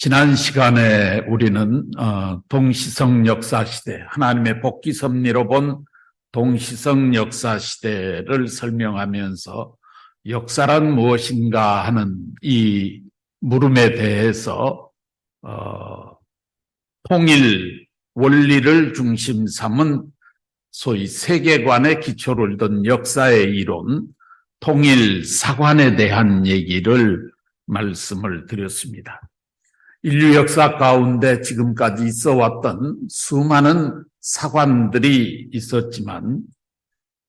지난 시간에 우리는 동시성 역사시대, 하나님의 복귀 섭리로 본 동시성 역사시대를 설명하면서 역사란 무엇인가 하는 이 물음에 대해서 통일 원리를 중심 삼은 소위 세계관의 기초를 둔 역사의 이론, 통일 사관에 대한 얘기를 말씀을 드렸습니다. 인류 역사 가운데 지금까지 있어 왔던 수많은 사관들이 있었지만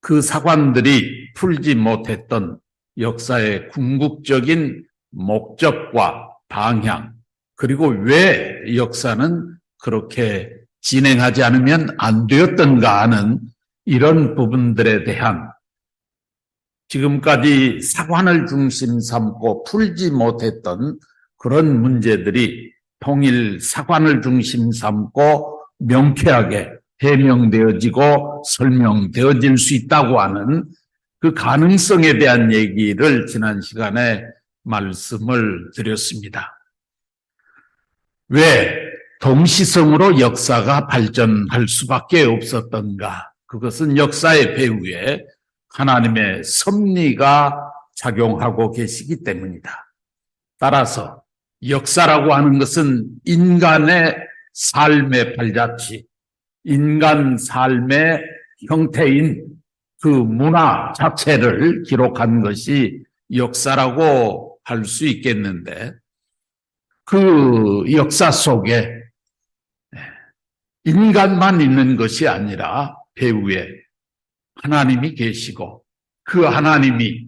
그 사관들이 풀지 못했던 역사의 궁극적인 목적과 방향, 그리고 왜 역사는 그렇게 진행하지 않으면 안 되었던가 하는 이런 부분들에 대한 지금까지 사관을 중심 삼고 풀지 못했던 그런 문제들이 통일 사관을 중심 삼고 명쾌하게 해명되어지고 설명되어질 수 있다고 하는 그 가능성에 대한 얘기를 지난 시간에 말씀을 드렸습니다. 왜 동시성으로 역사가 발전할 수밖에 없었던가? 그것은 역사의 배후에 하나님의 섭리가 작용하고 계시기 때문이다. 따라서 역사라고 하는 것은 인간의 삶의 발자취, 인간 삶의 형태인 그 문화 자체를 기록한 것이 역사라고 할 수 있겠는데, 그 역사 속에 인간만 있는 것이 아니라 배후에 하나님이 계시고 그 하나님이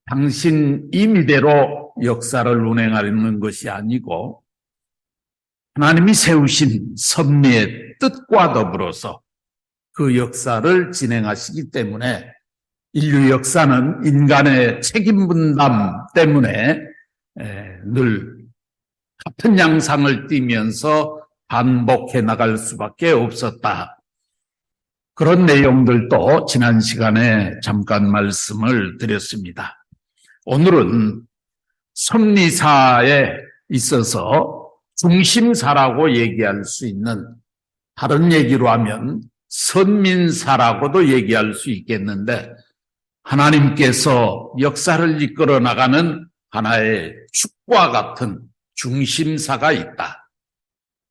당신 임의대로 역사를 운행하는 것이 아니고 하나님이 세우신 섭리의 뜻과 더불어서 그 역사를 진행하시기 때문에 인류 역사는 인간의 책임 분담 때문에 늘 같은 양상을 띠면서 반복해 나갈 수밖에 없었다. 그런 내용들도 지난 시간에 잠깐 말씀을 드렸습니다. 오늘은 섭리사에 있어서 중심사라고 얘기할 수 있는, 다른 얘기로 하면 선민사라고도 얘기할 수 있겠는데, 하나님께서 역사를 이끌어 나가는 하나의 축과 같은 중심사가 있다.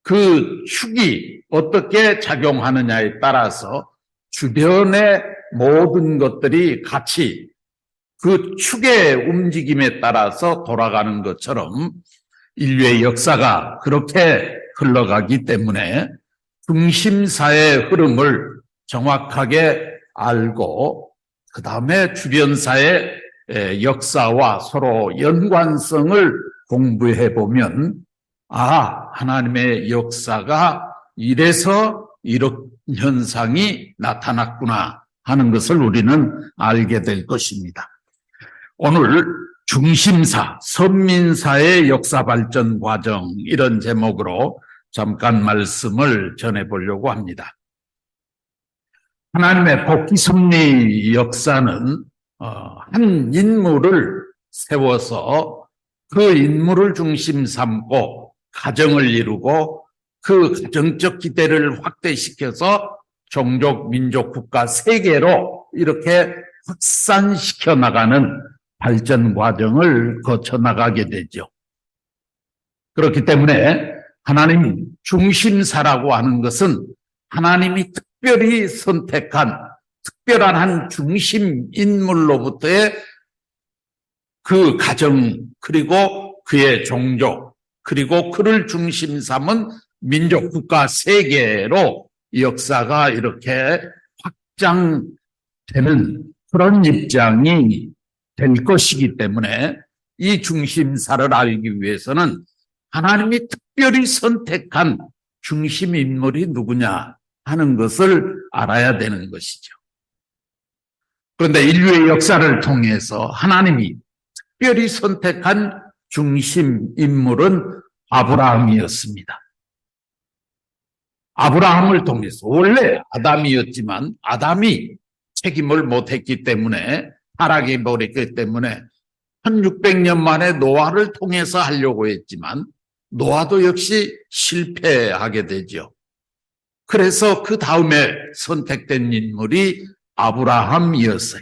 그 축이 어떻게 작용하느냐에 따라서 주변의 모든 것들이 같이 그 축의 움직임에 따라서 돌아가는 것처럼 인류의 역사가 그렇게 흘러가기 때문에 중심사의 흐름을 정확하게 알고 그 다음에 주변사의 역사와 서로 연관성을 공부해 보면 하나님의 역사가 이래서 이런 현상이 나타났구나 하는 것을 우리는 알게 될 것입니다. 오늘 중심사, 선민사의 역사 발전 과정, 이런 제목으로 잠깐 말씀을 전해보려고 합니다. 하나님의 복귀 섭리 역사는 한 인물을 세워서 그 인물을 중심 삼고 가정을 이루고 그 가정적 기대를 확대시켜서 종족, 민족, 국가, 세계로 이렇게 확산시켜 나가는 발전 과정을 거쳐 나가게 되죠. 그렇기 때문에 하나님 중심사라고 하는 것은 하나님이 특별히 선택한 특별한 한 중심 인물로부터의 그 가정, 그리고 그의 종족, 그리고 그를 중심 삼은 민족, 국가, 세계로 역사가 이렇게 확장되는 그런 입장이 될 것이기 때문에 이 중심사를 알기 위해서는 하나님이 특별히 선택한 중심 인물이 누구냐 하는 것을 알아야 되는 것이죠. 그런데 인류의 역사를 통해서 하나님이 특별히 선택한 중심 인물은 아브라함이었습니다. 아브라함을 통해서, 원래 아담이었지만 아담이 책임을 못했기 때문에, 타락해 버렸기 때문에 1600년 만에 노아를 통해서 하려고 했지만 노아도 역시 실패하게 되죠. 그래서 그 다음에 선택된 인물이 아브라함이었어요.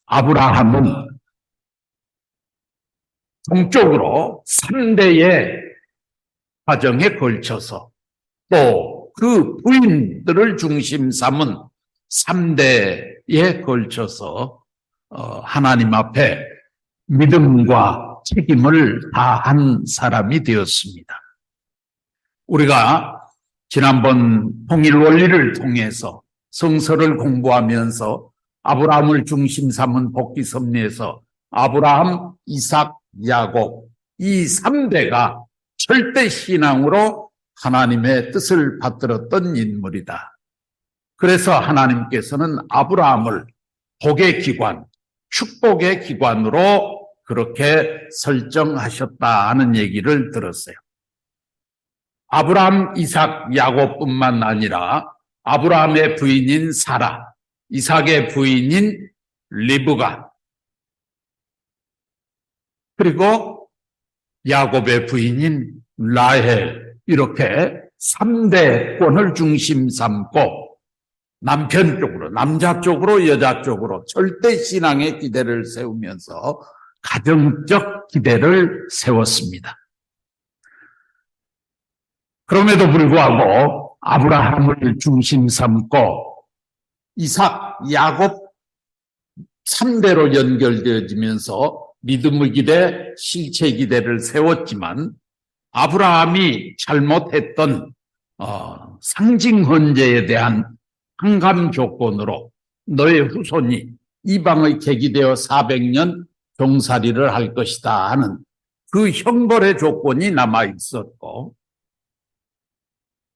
아브라함은 동쪽으로 3대의 과정에 걸쳐서 또 그 부인들을 중심 삼은 3대에 걸쳐서 하나님 앞에 믿음과 책임을 다한 사람이 되었습니다. 우리가 지난번 통일 원리를 통해서 성서를 공부하면서 아브라함을 중심 삼은 복귀 섭리에서 아브라함, 이삭, 야곱 이 3대가 절대 신앙으로 하나님의 뜻을 받들었던 인물이다. 그래서 하나님께서는 아브라함을 복의 기관, 축복의 기관으로 그렇게 설정하셨다 하는 얘기를 들었어요. 아브라함, 이삭, 야곱뿐만 아니라 아브라함의 부인인 사라, 이삭의 부인인 리브가, 그리고 야곱의 부인인 라헬, 이렇게 3대권을 중심 삼고 남편 쪽으로, 남자 쪽으로, 여자 쪽으로 절대 신앙의 기대를 세우면서 가정적 기대를 세웠습니다. 그럼에도 불구하고 아브라함을 중심 삼고 이삭, 야곱 3대로 연결되어지면서 믿음의 기대, 실체 기대를 세웠지만 아브라함이 잘못했던 상징 헌재에 대한 항감 조건으로 너의 후손이 이방의 계기되어 400년 종살이를 할 것이다 하는 그 형벌의 조건이 남아 있었고,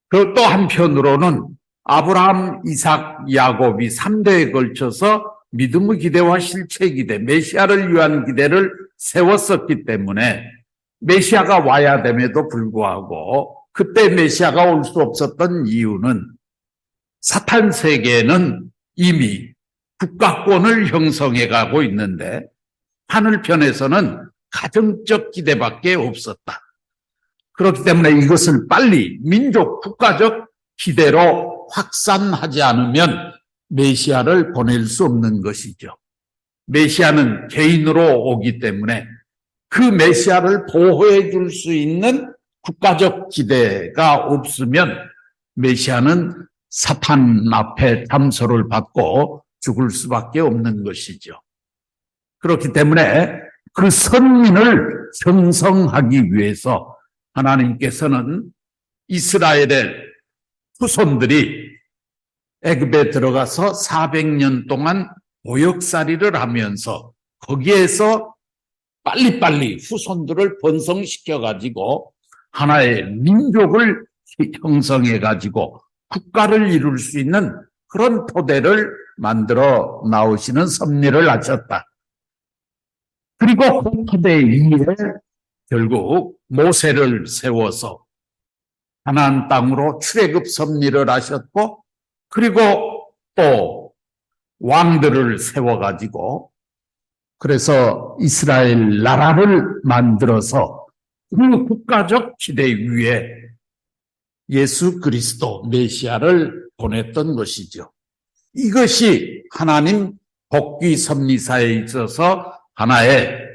그리고 또 한편으로는 아브라함, 이삭, 야곱이 3대에 걸쳐서 믿음의 기대와 실체 기대, 메시아를 위한 기대를 세웠었기 때문에 메시아가 와야 됨에도 불구하고 그때 메시아가 올 수 없었던 이유는 사탄 세계는 이미 국가권을 형성해 가고 있는데 하늘편에서는 가정적 기대밖에 없었다. 그렇기 때문에 이것을 빨리 민족 국가적 기대로 확산하지 않으면 메시아를 보낼 수 없는 것이죠. 메시아는 개인으로 오기 때문에 그 메시아를 보호해 줄 수 있는 국가적 기대가 없으면 메시아는 사탄 앞에 담소를 받고 죽을 수밖에 없는 것이죠. 그렇기 때문에 그 선민을 형성하기 위해서 하나님께서는 이스라엘의 후손들이 애굽에 들어가서 400년 동안 보역살이를 하면서 거기에서 빨리빨리 후손들을 번성시켜가지고 하나의 민족을 형성해가지고 국가를 이룰 수 있는 그런 토대를 만들어 나오시는 섭리를 하셨다. 그리고 그 토대 위에 결국 모세를 세워서 가나안 땅으로 출애굽 섭리를 하셨고, 그리고 또 왕들을 세워가지고 그래서 이스라엘 나라를 만들어서 그 국가적 기대 위에 예수 그리스도 메시아를 보냈던 것이죠. 이것이 하나님 복귀 섭리사에 있어서 하나의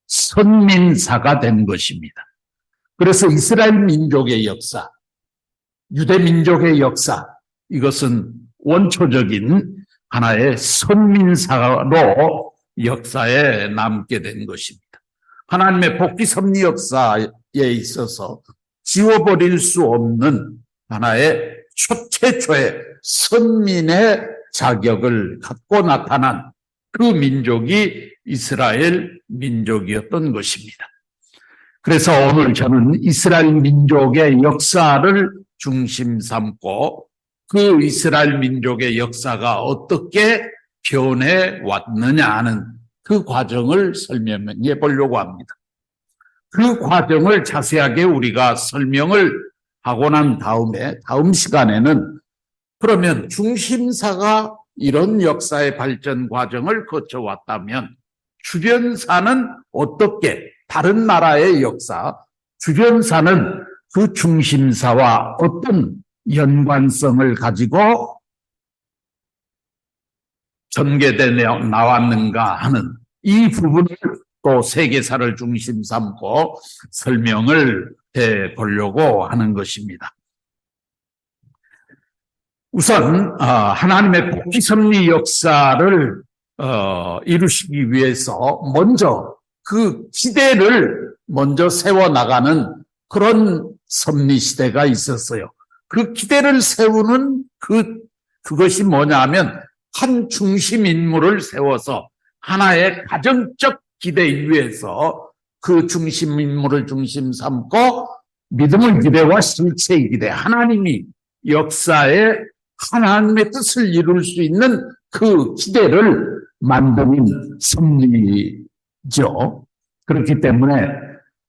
선민사가 된 것입니다. 그래서 이스라엘 민족의 역사, 유대 민족의 역사, 이것은 원초적인 하나의 선민사로 역사에 남게 된 것입니다. 하나님의 복귀 섭리 역사에 있어서 지워버릴 수 없는 하나의 최초의 선민의 자격을 갖고 나타난 그 민족이 이스라엘 민족이었던 것입니다. 그래서 오늘 저는 이스라엘 민족의 역사를 중심 삼고 그 이스라엘 민족의 역사가 어떻게 변해 왔느냐 하는 그 과정을 설명해 보려고 합니다. 그 과정을 자세하게 우리가 설명을 하고 난 다음에 다음 시간에는 그러면 중심사가 이런 역사의 발전 과정을 거쳐왔다면 주변사는 어떻게 다른 나라의 역사, 주변사는 그 중심사와 어떤 연관성을 가지고 전개되어 나왔는가 하는 이 부분을 또 세계사를 중심 삼고 설명을 해 보려고 하는 것입니다. 우선 하나님의 복귀섭리 역사를 이루시기 위해서 먼저 그 기대를 먼저 세워나가는 그런 섭리 시대가 있었어요. 그 기대를 세우는 그것이 뭐냐 하면 한 중심 인물을 세워서 하나의 가정적 기대 위에서 그 중심 인물을 중심 삼고 믿음의 기대와 실체의 기대, 하나님이 역사에 하나님의 뜻을 이룰 수 있는 그 기대를 만드는 섭리죠. 그렇기 때문에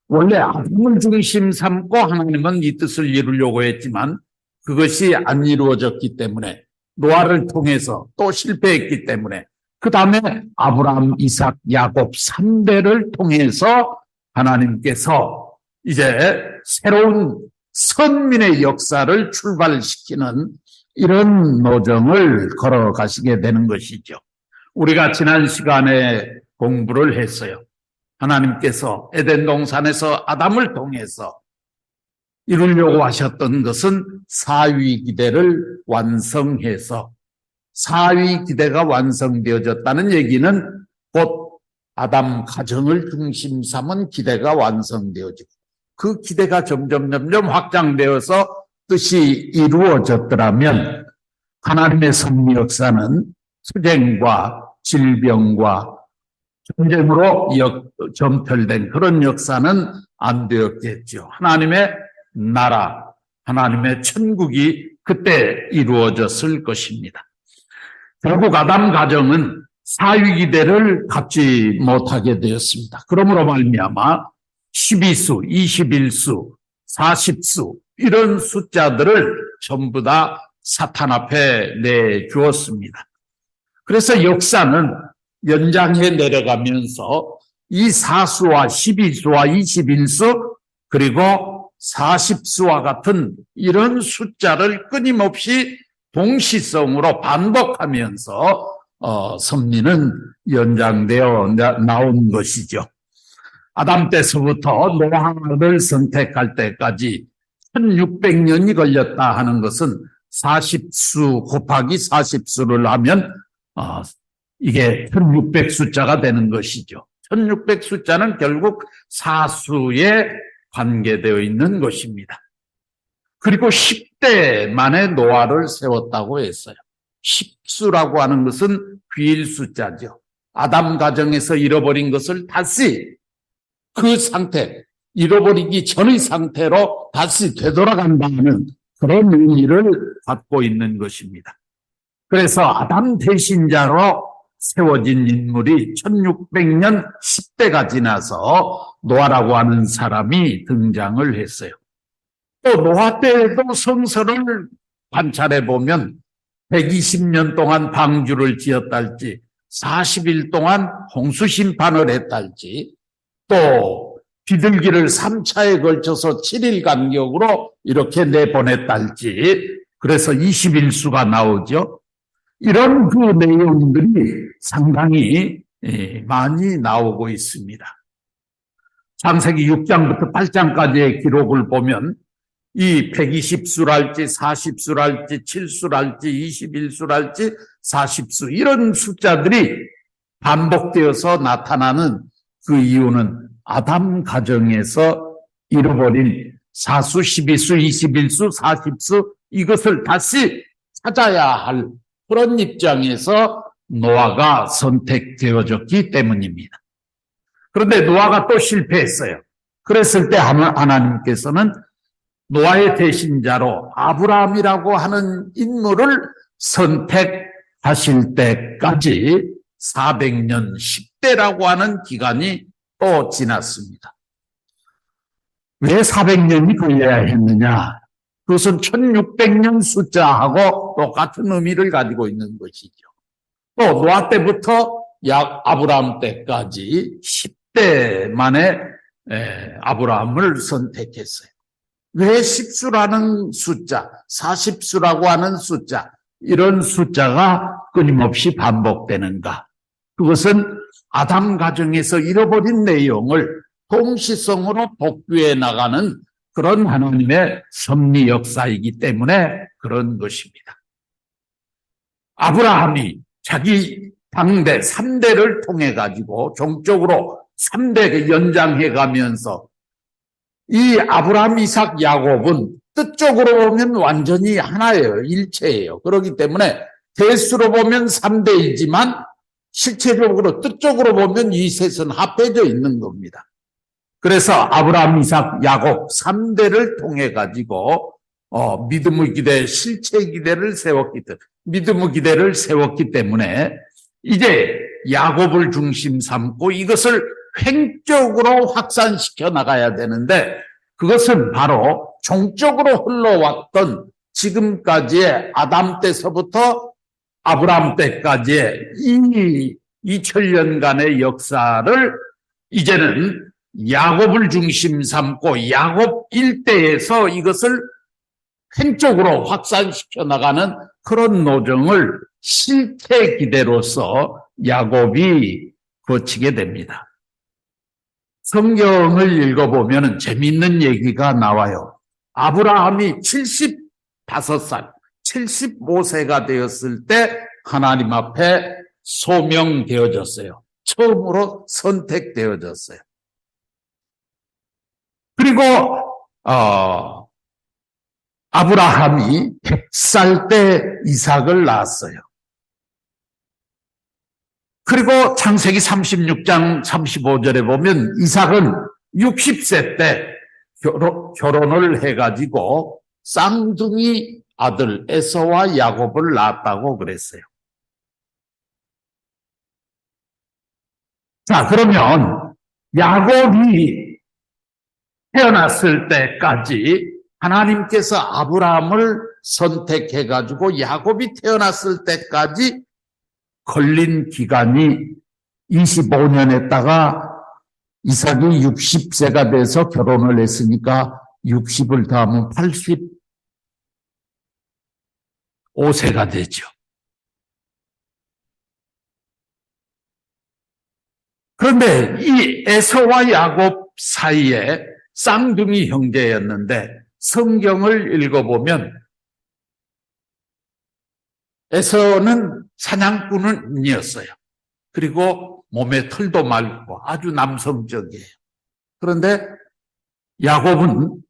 원래 아담을 중심 삼고 하나님은 이 뜻을 이루려고 했지만 그것이 안 이루어졌기 때문에 노아를 통해서 또 실패했기 때문에 그 다음에 아브라함, 이삭, 야곱 3대를 통해서 하나님께서 이제 새로운 선민의 역사를 출발시키는 이런 노정을 걸어가시게 되는 것이죠. 우리가 지난 시간에 공부를 했어요. 하나님께서 에덴 동산에서 아담을 통해서 이루려고 하셨던 것은 사위 기대를 완성해서 사위 기대가 완성되어졌다는 얘기는 곧 아담 가정을 중심 삼은 기대가 완성되어지고 그 기대가 점점 확장되어서 뜻이 이루어졌더라면 하나님의 섭리 역사는 투쟁과 질병과 전쟁으로 점철된 그런 역사는 안 되었겠죠. 하나님의 나라, 하나님의 천국이 그때 이루어졌을 것입니다. 결국 아담 가정은 사위 기대를 갖지 못하게 되었습니다. 그러므로 말미암아 12수, 21수, 40수 이런 숫자들을 전부 다 사탄 앞에 내주었습니다. 그래서 역사는 연장해 내려가면서 이 4수와 12수와 21수 그리고 40수와 같은 이런 숫자를 끊임없이 동시성으로 반복하면서 섭리는 연장되어 나온 것이죠. 아담 때서부터 노아를 선택할 때까지 1600년이 걸렸다 하는 것은 40수 곱하기 40수를 하면 이게 1600 숫자가 되는 것이죠. 1600 숫자는 결국 사수에 관계되어 있는 것입니다. 그리고 10대 만에 노아를 세웠다고 했어요. 10수라고 하는 것은 귀일 숫자죠. 아담 가정에서 잃어버린 것을 다시 그 상태, 잃어버리기 전의 상태로 다시 되돌아간다는 그런 의미를 갖고 있는 것입니다. 그래서 아담 대신자로 세워진 인물이 1600년 10대가 지나서 노아라고 하는 사람이 등장을 했어요. 또 노아 때에도 성서를 관찰해 보면 120년 동안 방주를 지었달지 40일 동안 홍수 심판을 했달지 또 비둘기를 3차에 걸쳐서 7일 간격으로 이렇게 내보냈달지 그래서 21수가 나오죠. 이런 그 내용들이 상당히 많이 나오고 있습니다. 창세기 6장부터 8장까지의 기록을 보면 이 120수랄지 40수랄지 7수랄지 21수랄지 40수 이런 숫자들이 반복되어서 나타나는 그 이유는 아담 가정에서 잃어버린 4수, 12수, 21수, 40수 이것을 다시 찾아야 할 그런 입장에서 노아가 선택되어졌기 때문입니다. 그런데 노아가 또 실패했어요. 그랬을 때 하나님께서는 노아의 대신자로 아브라함이라고 하는 인물을 선택하실 때까지 400년 10대라고 하는 기간이 또 지났습니다. 왜 400년이 걸려야 했느냐? 그것은 1600년 숫자하고 똑같은 의미를 가지고 있는 것이죠. 또 노아 때부터 약 아브라함 때까지 10대 만에 아브라함을 선택했어요. 왜 10수라는 숫자, 40수라고 하는 숫자, 이런 숫자가 끊임없이 반복되는가? 그것은 아담 가정에서 잃어버린 내용을 동시성으로 복구해 나가는 그런 하나님의 섭리 역사이기 때문에 그런 것입니다. 아브라함이 자기 당대 3대를 통해 가지고 종적으로 3대 연장해 가면서 이 아브라함, 이삭, 야곱은 뜻적으로 보면 완전히 하나예요. 일체예요. 그렇기 때문에 대수로 보면 3대이지만 실체적으로 뜻적으로 보면 이 셋은 합해져 있는 겁니다. 그래서 아브라함, 이삭, 야곱 3대를 통해 가지고 믿음의 기대, 실체 기대를 믿음의 기대를 세웠기 때문에 이제 야곱을 중심 삼고 이것을 횡적으로 확산시켜 나가야 되는데 그것은 바로 종적으로 흘러왔던 지금까지의 아담 때서부터 아브라함 때까지의 이 2000년간의 역사를 이제는 야곱을 중심 삼고 야곱 일대에서 이것을 횡적으로 확산시켜 나가는 그런 노정을 실태 기대로서 야곱이 거치게 됩니다. 성경을 읽어보면 재미있는 얘기가 나와요. 아브라함이 75살, 75세가 되었을 때 하나님 앞에 소명되어졌어요. 처음으로 선택되어졌어요. 그리고 아브라함이 100살 때 이삭을 낳았어요. 그리고 창세기 36장 35절에 보면 이삭은 60세 때 결혼을 해가지고 쌍둥이 아들 에서와 야곱을 낳았다고 그랬어요. 자, 그러면 야곱이 태어났을 때까지 하나님께서 아브라함을 선택해가지고 야곱이 태어났을 때까지 걸린 기간이 25년 했다가 이삭이 60세가 돼서 결혼을 했으니까 60을 더하면 85세가 되죠. 그런데 이 에서와 야곱 사이에 쌍둥이 형제였는데 성경을 읽어보면 에서는 사냥꾼이었어요. 그리고 몸에 털도 맑고 아주 남성적이에요. 그런데 야곱은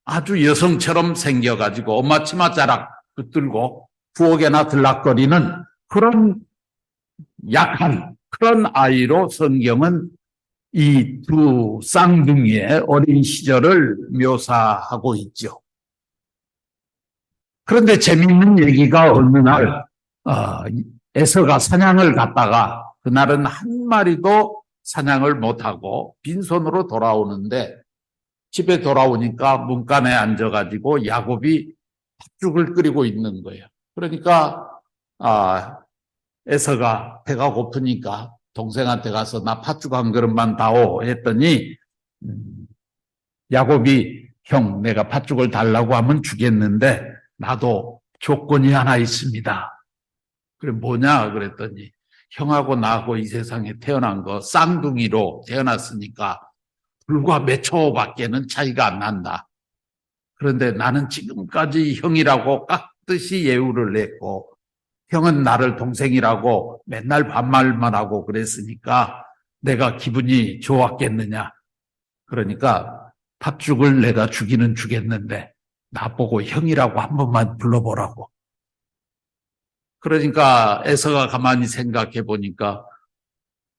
아주 여성처럼 생겨가지고 엄마 치맛자락 붙들고 부엌에나 들락거리는 그런 약한 그런 아이로 성경은 이 두 쌍둥이의 어린 시절을 묘사하고 있죠. 그런데 재미있는 얘기가 어느 날 에서가 사냥을 갔다가 그날은 한 마리도 사냥을 못하고 빈손으로 돌아오는데 집에 돌아오니까 문간에 앉아가지고 야곱이 팥죽을 끓이고 있는 거예요. 그러니까 에서가 배가 고프니까 동생한테 가서 나 팥죽 한 그릇만 다오 했더니 야곱이 형 내가 팥죽을 달라고 하면 주겠는데 나도 조건이 하나 있습니다. 그래 뭐냐 그랬더니 형하고 나하고 이 세상에 태어난 거 쌍둥이로 태어났으니까 불과 몇 초밖에는 차이가 안 난다. 그런데 나는 지금까지 형이라고 깍듯이 예우를 냈고 형은 나를 동생이라고 맨날 반말만 하고 그랬으니까 내가 기분이 좋았겠느냐. 그러니까 팥죽을 내가 주기는 주겠는데 나보고 형이라고 한 번만 불러보라고. 그러니까 에서가 가만히 생각해 보니까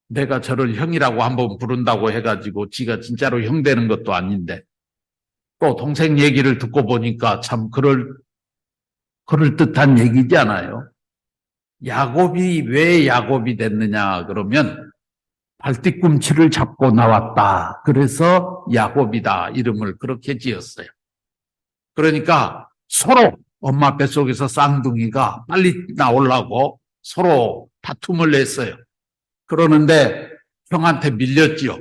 내가 저를 형이라고 한번 부른다고 해가지고 지가 진짜로 형 되는 것도 아닌데 또 동생 얘기를 듣고 보니까 참 그럴듯한 얘기잖아요. 야곱이 왜 야곱이 됐느냐 그러면 발뒤꿈치를 잡고 나왔다. 그래서 야곱이다 이름을 그렇게 지었어요. 그러니까 서로 엄마 뱃속에서 쌍둥이가 빨리 나오려고 서로 다툼을 했어요. 그러는데 형한테 밀렸지요.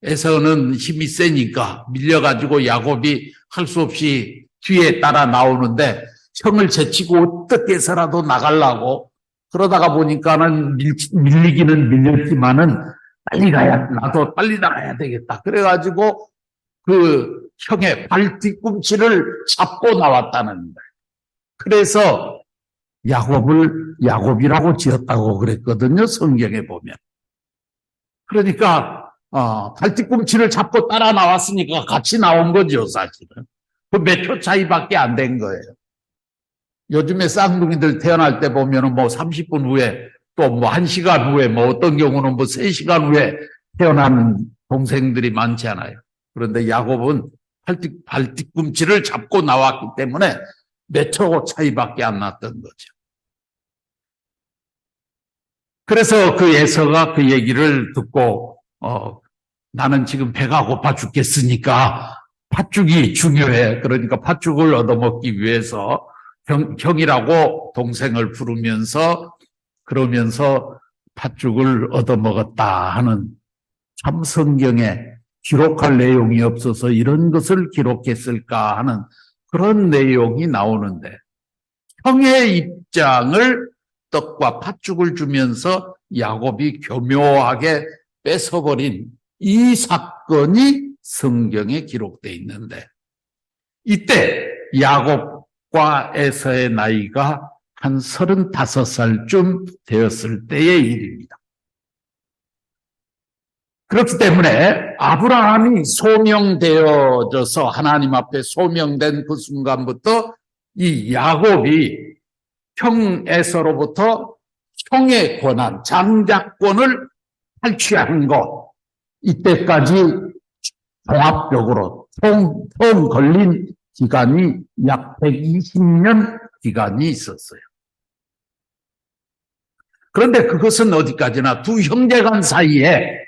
에서는 힘이 세니까 밀려가지고 야곱이 할 수 없이 뒤에 따라 나오는데 형을 제치고 어떻게 해서라도 나가려고 그러다가 보니까는 밀리기는 밀렸지만은 빨리 나도 빨리 나가야 되겠다. 그래가지고 그 형의 발 뒤꿈치를 잡고 나왔다는 거예요. 그래서 야곱을 야곱이라고 지었다고 그랬거든요. 성경에 보면. 그러니까 발 뒤꿈치를 잡고 따라 나왔으니까 같이 나온 거죠, 사실은. 그 몇 초 차이밖에 안 된 거예요. 요즘에 쌍둥이들 태어날 때 보면은 뭐 30분 후에 또 뭐 1시간 후에 뭐 어떤 경우는 뭐 3시간 후에 태어나는 동생들이 많지 않아요. 그런데 야곱은 발 뒤꿈치를 잡고 나왔기 때문에 몇 초 차이밖에 안 났던 거죠. 그래서 그 에서가 그 얘기를 듣고 나는 지금 배가 고파 죽겠으니까 팥죽이 중요해. 그러니까 팥죽을 얻어먹기 위해서 형이라고 동생을 부르면서 그러면서 팥죽을 얻어먹었다 하는 참 성경에 기록할 내용이 없어서 이런 것을 기록했을까 하는 그런 내용이 나오는데 형의 입장을 떡과 팥죽을 주면서 야곱이 교묘하게 뺏어버린 이 사건이 성경에 기록되어 있는데 이때 야곱과 에서의 나이가 한 35살쯤 되었을 때의 일입니다. 그렇기 때문에 아브라함이 소명되어져서 하나님 앞에 소명된 그 순간부터 이 야곱이 형 에서로부터 형의 권한, 장자권을 탈취하는 것, 이때까지 종합적으로 총 걸린 기간이 약 120년 기간이 있었어요. 그런데 그것은 어디까지나 두 형제간 사이에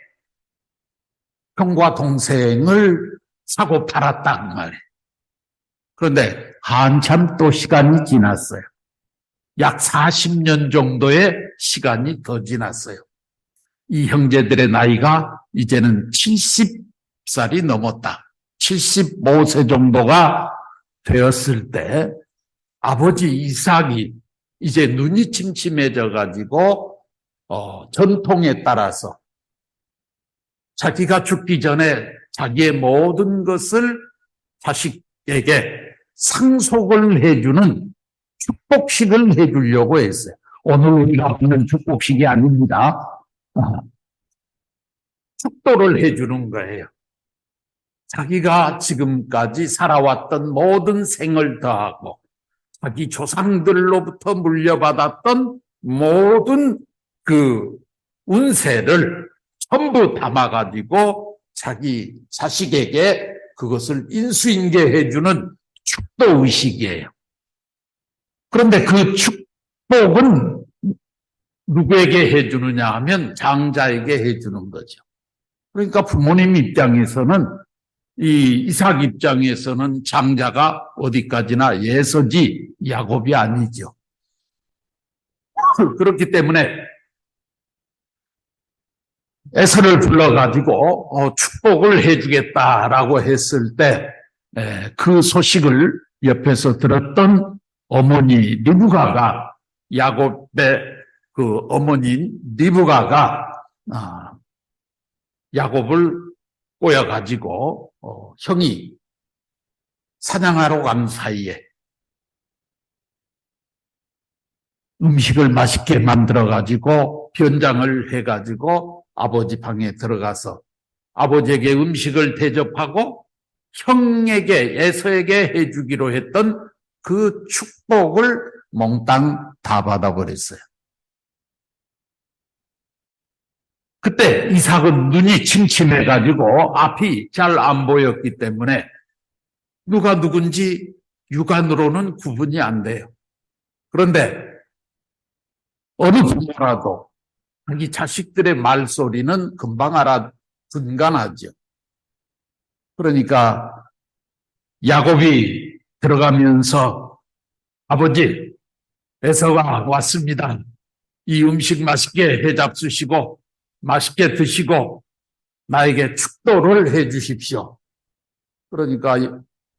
형과 동생을 사고 팔았단 말이에요. 그런데 한참 또 시간이 지났어요. 약 40년 정도의 시간이 더 지났어요. 이 형제들의 나이가 이제는 70살이 넘었다. 75세 정도가 되었을 때 아버지 이삭이 이제 눈이 침침해져 가지고 전통에 따라서 자기가 죽기 전에 자기의 모든 것을 자식에게 상속을 해주는 축복식을 해주려고 했어요. 오늘 우리가 하는 축복식이 아닙니다. 축도를 해주는 거예요. 자기가 지금까지 살아왔던 모든 생을 더하고 자기 조상들로부터 물려받았던 모든 그 운세를 전부 담아가지고 자기 자식에게 그것을 인수인계해주는 축도의식이에요. 그런데 그 축복은 누구에게 해주느냐 하면 장자에게 해주는 거죠. 그러니까 부모님 입장에서는 이 이삭 입장에서는 장자가 어디까지나 에서지 야곱이 아니죠. 그렇기 때문에 에서를 불러가지고 축복을 해주겠다라고 했을 때 그 소식을 옆에서 들었던 어머니 리브가가 야곱의 그 어머니인 리브가가 야곱을 꼬여가지고 형이 사냥하러 간 사이에 음식을 맛있게 만들어가지고 변장을 해가지고 아버지 방에 들어가서 아버지에게 음식을 대접하고 형에게 에서에게 해주기로 했던 그 축복을 몽땅 다 받아버렸어요. 그때 이삭은 눈이 침침해가지고 앞이 잘 안 보였기 때문에 누가 누군지 육안으로는 구분이 안 돼요. 그런데 어느 부모라도 자기 자식들의 말소리는 금방 알아듣간하죠. 그러니까 야곱이 들어가면서 아버지 에서가 왔습니다. 이 음식 맛있게 해 잡수시고 맛있게 드시고 나에게 축도를 해 주십시오. 그러니까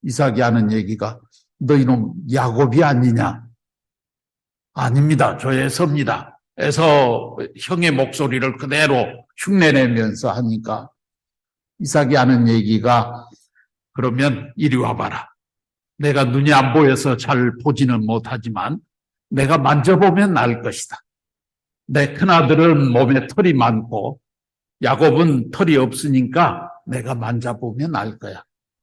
이삭이 하는 얘기가 너 이놈 야곱이 아니냐? 아닙니다. 저 에서입니다. 에서 형의 목소리를 그대로 흉내내면서 하니까 이삭이 하는 얘기가 그러면 이리 와봐라. 내가 눈이 안 보여서 잘 보지는 못하지만 내가 만져보면 알 것이다. 내 큰아들은 몸에 털이 많고 야곱은 털이 없으니까 내가 만져보면 알 거야.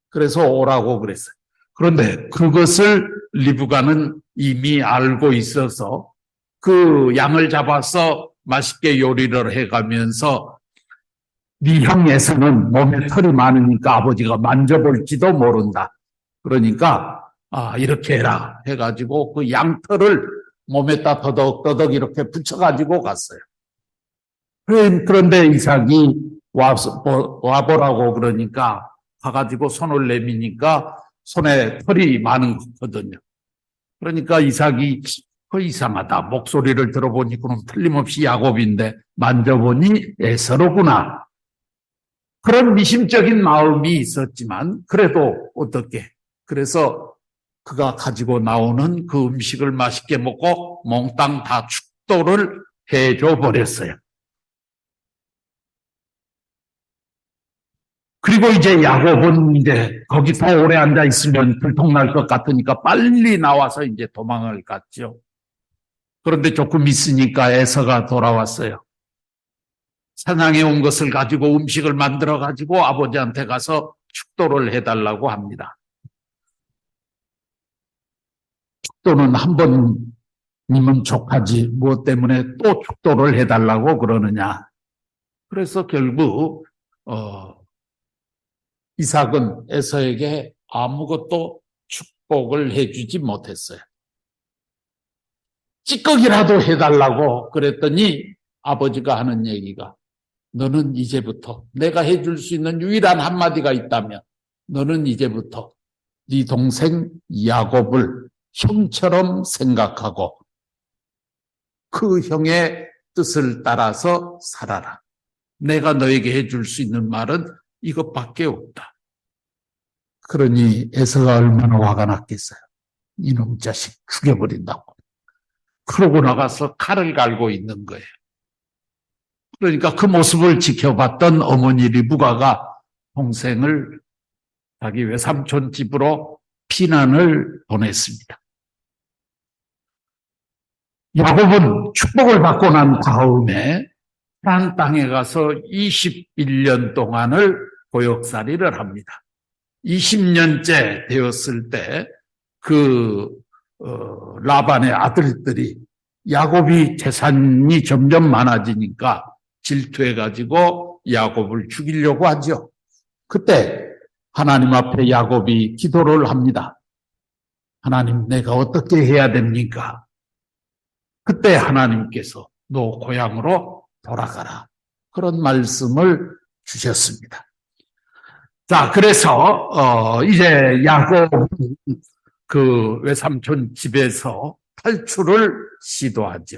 그래서 오라고 그랬어요. 그런데 그것을 리브가는 이미 알고 있어서 그 양을 잡아서 맛있게 요리를 해가면서 네 형 에서는 몸에 털이 많으니까 아버지가 만져볼지도 모른다. 그러니까 이렇게 해라 해가지고 그 양털을 몸에다 더덕더덕 이렇게 붙여가지고 갔어요. 그런데 이삭이 와보라고 그러니까 가가지고 손을 내미니까 손에 털이 많은 거거든요. 그러니까 이삭이 이상하다. 목소리를 들어보니 그럼 틀림없이 야곱인데 만져보니 에서로구나. 그런 미심적인 마음이 있었지만 그래도 어떻게. 그래서 그가 가지고 나오는 그 음식을 맛있게 먹고 몽땅 다 축도를 해줘 버렸어요. 그리고 이제 야곱은 이제 거기 더 오래 앉아 있으면 들통날 것 같으니까 빨리 나와서 이제 도망을 갔죠. 그런데 조금 있으니까 에서가 돌아왔어요. 사냥해 온 것을 가지고 음식을 만들어 가지고 아버지한테 가서 축도를 해달라고 합니다. 축도는 한 번이면 족하지 무엇 때문에 또 축도를 해달라고 그러느냐. 그래서 결국 이삭은 에서에게 아무것도 축복을 해주지 못했어요. 찌꺼기라도 해달라고 그랬더니 아버지가 하는 얘기가 너는 이제부터 내가 해줄 수 있는 유일한 한마디가 있다면 너는 이제부터 네 동생 야곱을 형처럼 생각하고 그 형의 뜻을 따라서 살아라. 내가 너에게 해줄 수 있는 말은 이것밖에 없다. 그러니 에서가 얼마나 화가 났겠어요. 이놈 자식 죽여버린다고. 그러고 나가서 칼을 갈고 있는 거예요. 그러니까 그 모습을 지켜봤던 어머니 리브가가 동생을 자기 외삼촌 집으로 피난을 보냈습니다. 야곱은 축복을 받고 난 다음에 한 땅에 가서 21년 동안을 고역살이를 합니다. 20년째 되었을 때 라반의 아들들이 야곱이 재산이 점점 많아지니까 질투해가지고 야곱을 죽이려고 하죠. 그때 하나님 앞에 야곱이 기도를 합니다. 하나님, 내가 어떻게 해야 됩니까? 그때 하나님께서 너 고향으로 돌아가라. 그런 말씀을 주셨습니다. 자, 그래서 이제 야곱은 그 외삼촌 집에서 탈출을 시도하죠.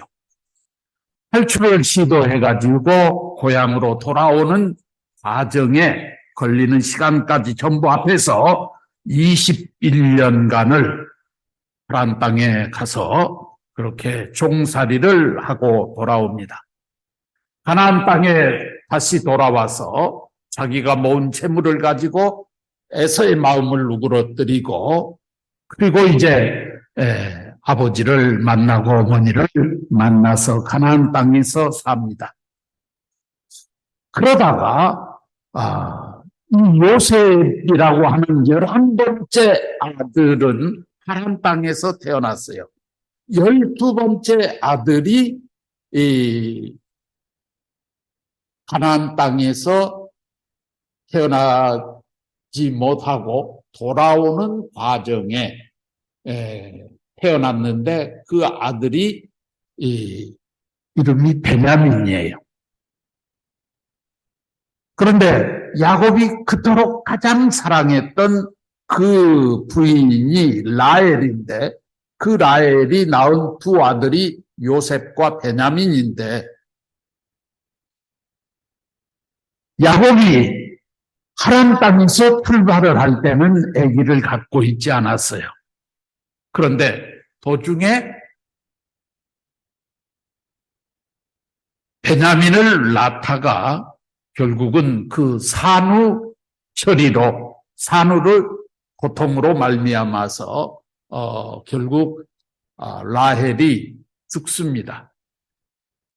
탈출을 시도해가지고 고향으로 돌아오는 과정에 걸리는 시간까지 전부 합해서 21년간을 가나안 땅에 가서 그렇게 종살이를 하고 돌아옵니다. 가나안 땅에 다시 돌아와서 자기가 모은 재물을 가지고 에서의 마음을 누그러뜨리고 그리고 이제 아버지를 만나고 어머니를 만나서 가나안 땅에서 삽니다. 그러다가 이 요셉이라고 하는 11번째 아들은 하란 땅에서 태어났어요. 12번째 아들이 이 가나안 땅에서 태어나지 못하고 돌아오는 과정에 태어났는데 그 아들이 이름이 베냐민이에요. 그런데 야곱이 그토록 가장 사랑했던 그 부인이 라헬인데 그 라헬이 낳은 두 아들이 요셉과 베냐민인데 야곱이 하란 땅에서 출발을 할 때는 아기를 갖고 있지 않았어요. 그런데 도중에 베냐민을 낳다가 결국은 그 산후 처리로, 산후를 고통으로 말미암아서 결국 라헬이 죽습니다.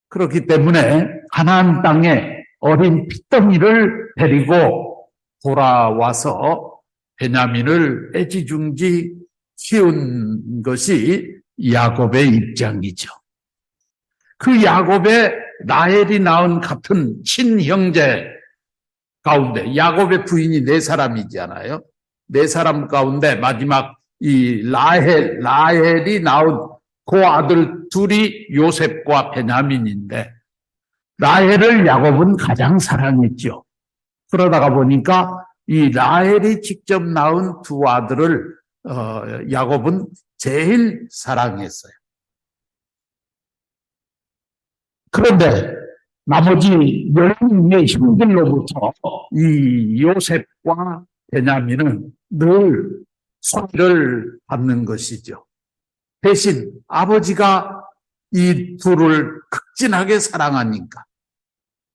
그렇기 때문에 가나안 땅에 어린 핏덩이를 데리고 돌아와서 베냐민을 애지중지 키운 것이 야곱의 입장이죠. 그 야곱의 라헬이 낳은 같은 친형제 가운데 야곱의 부인이 4사람이잖아요. 4사람 가운데 마지막 이 라헬이 낳은 그 아들 둘이 요셉과 베냐민인데 라헬을 야곱은 가장 사랑했죠. 그러다가 보니까 이 라헬이 직접 낳은 두 아들을 야곱은 제일 사랑했어요. 그런데 나머지 10명의 형들로부터 이 요셉과 베냐민은 늘 소리를 받는 것이죠. 대신 아버지가 이 둘을 극진하게 사랑하니까.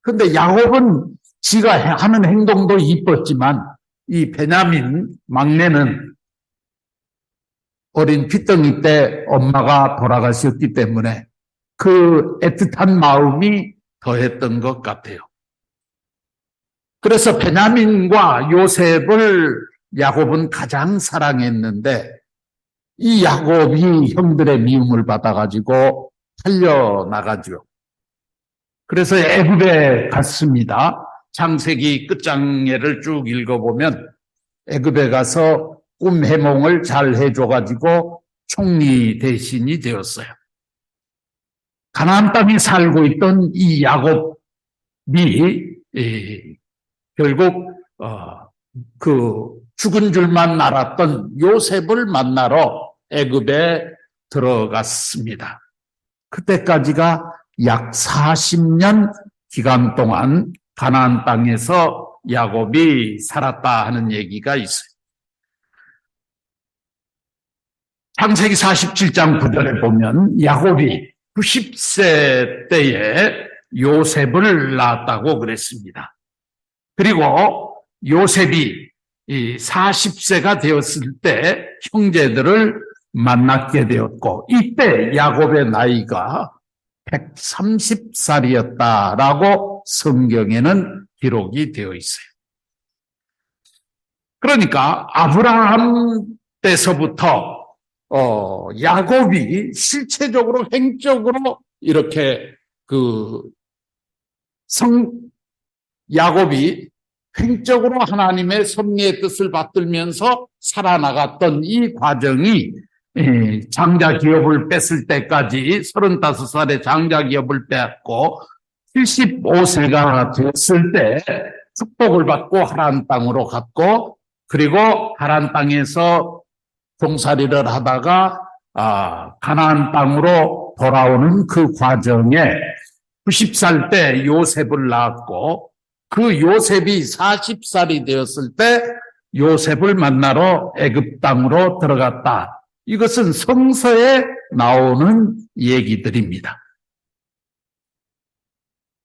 그런데 야곱은 지가 하는 행동도 이뻤지만 이 베냐민 막내는 어린 핏덩이 때 엄마가 돌아가셨기 때문에 그 애틋한 마음이 더했던 것 같아요. 그래서 베냐민과 요셉을 야곱은 가장 사랑했는데 이 야곱이 형들의 미움을 받아가지고 살려나가죠. 그래서 애굽에 갔습니다. 창세기 끝장에를 쭉 읽어보면 애굽에 가서 꿈 해몽을 잘 해줘가지고 총리 대신이 되었어요. 가나안 땅에 살고 있던 이 야곱이 결국 그 죽은 줄만 알았던 요셉을 만나러 애굽에 들어갔습니다. 그때까지가 약 40년 기간 동안 가나안 땅에서 야곱이 살았다 하는 얘기가 있어요. 창세기 47장 9절에 보면 야곱이 90세 때에 요셉을 낳았다고 그랬습니다. 그리고 요셉이 40세가 되었을 때 형제들을 만나게 되었고 이때 야곱의 나이가 130살이었다라고 성경에는 기록이 되어 있어요. 그러니까 아브라함 때서부터 야곱이 실체적으로 행적으로 이렇게 야곱이 횡적으로 하나님의 섭리의 뜻을 받들면서 살아나갔던 이 과정이 장자 기업을 뺐을 때까지 35살에 장자 기업을 뺐고 75세가 되었을 때 축복을 받고 하란 땅으로 갔고 그리고 하란 땅에서 종살이를 하다가 가나안 땅으로 돌아오는 그 과정에 90살 때 요셉을 낳았고 그 요셉이 40살이 되었을 때 요셉을 만나러 애굽 땅으로 들어갔다. 이것은 성서에 나오는 얘기들입니다.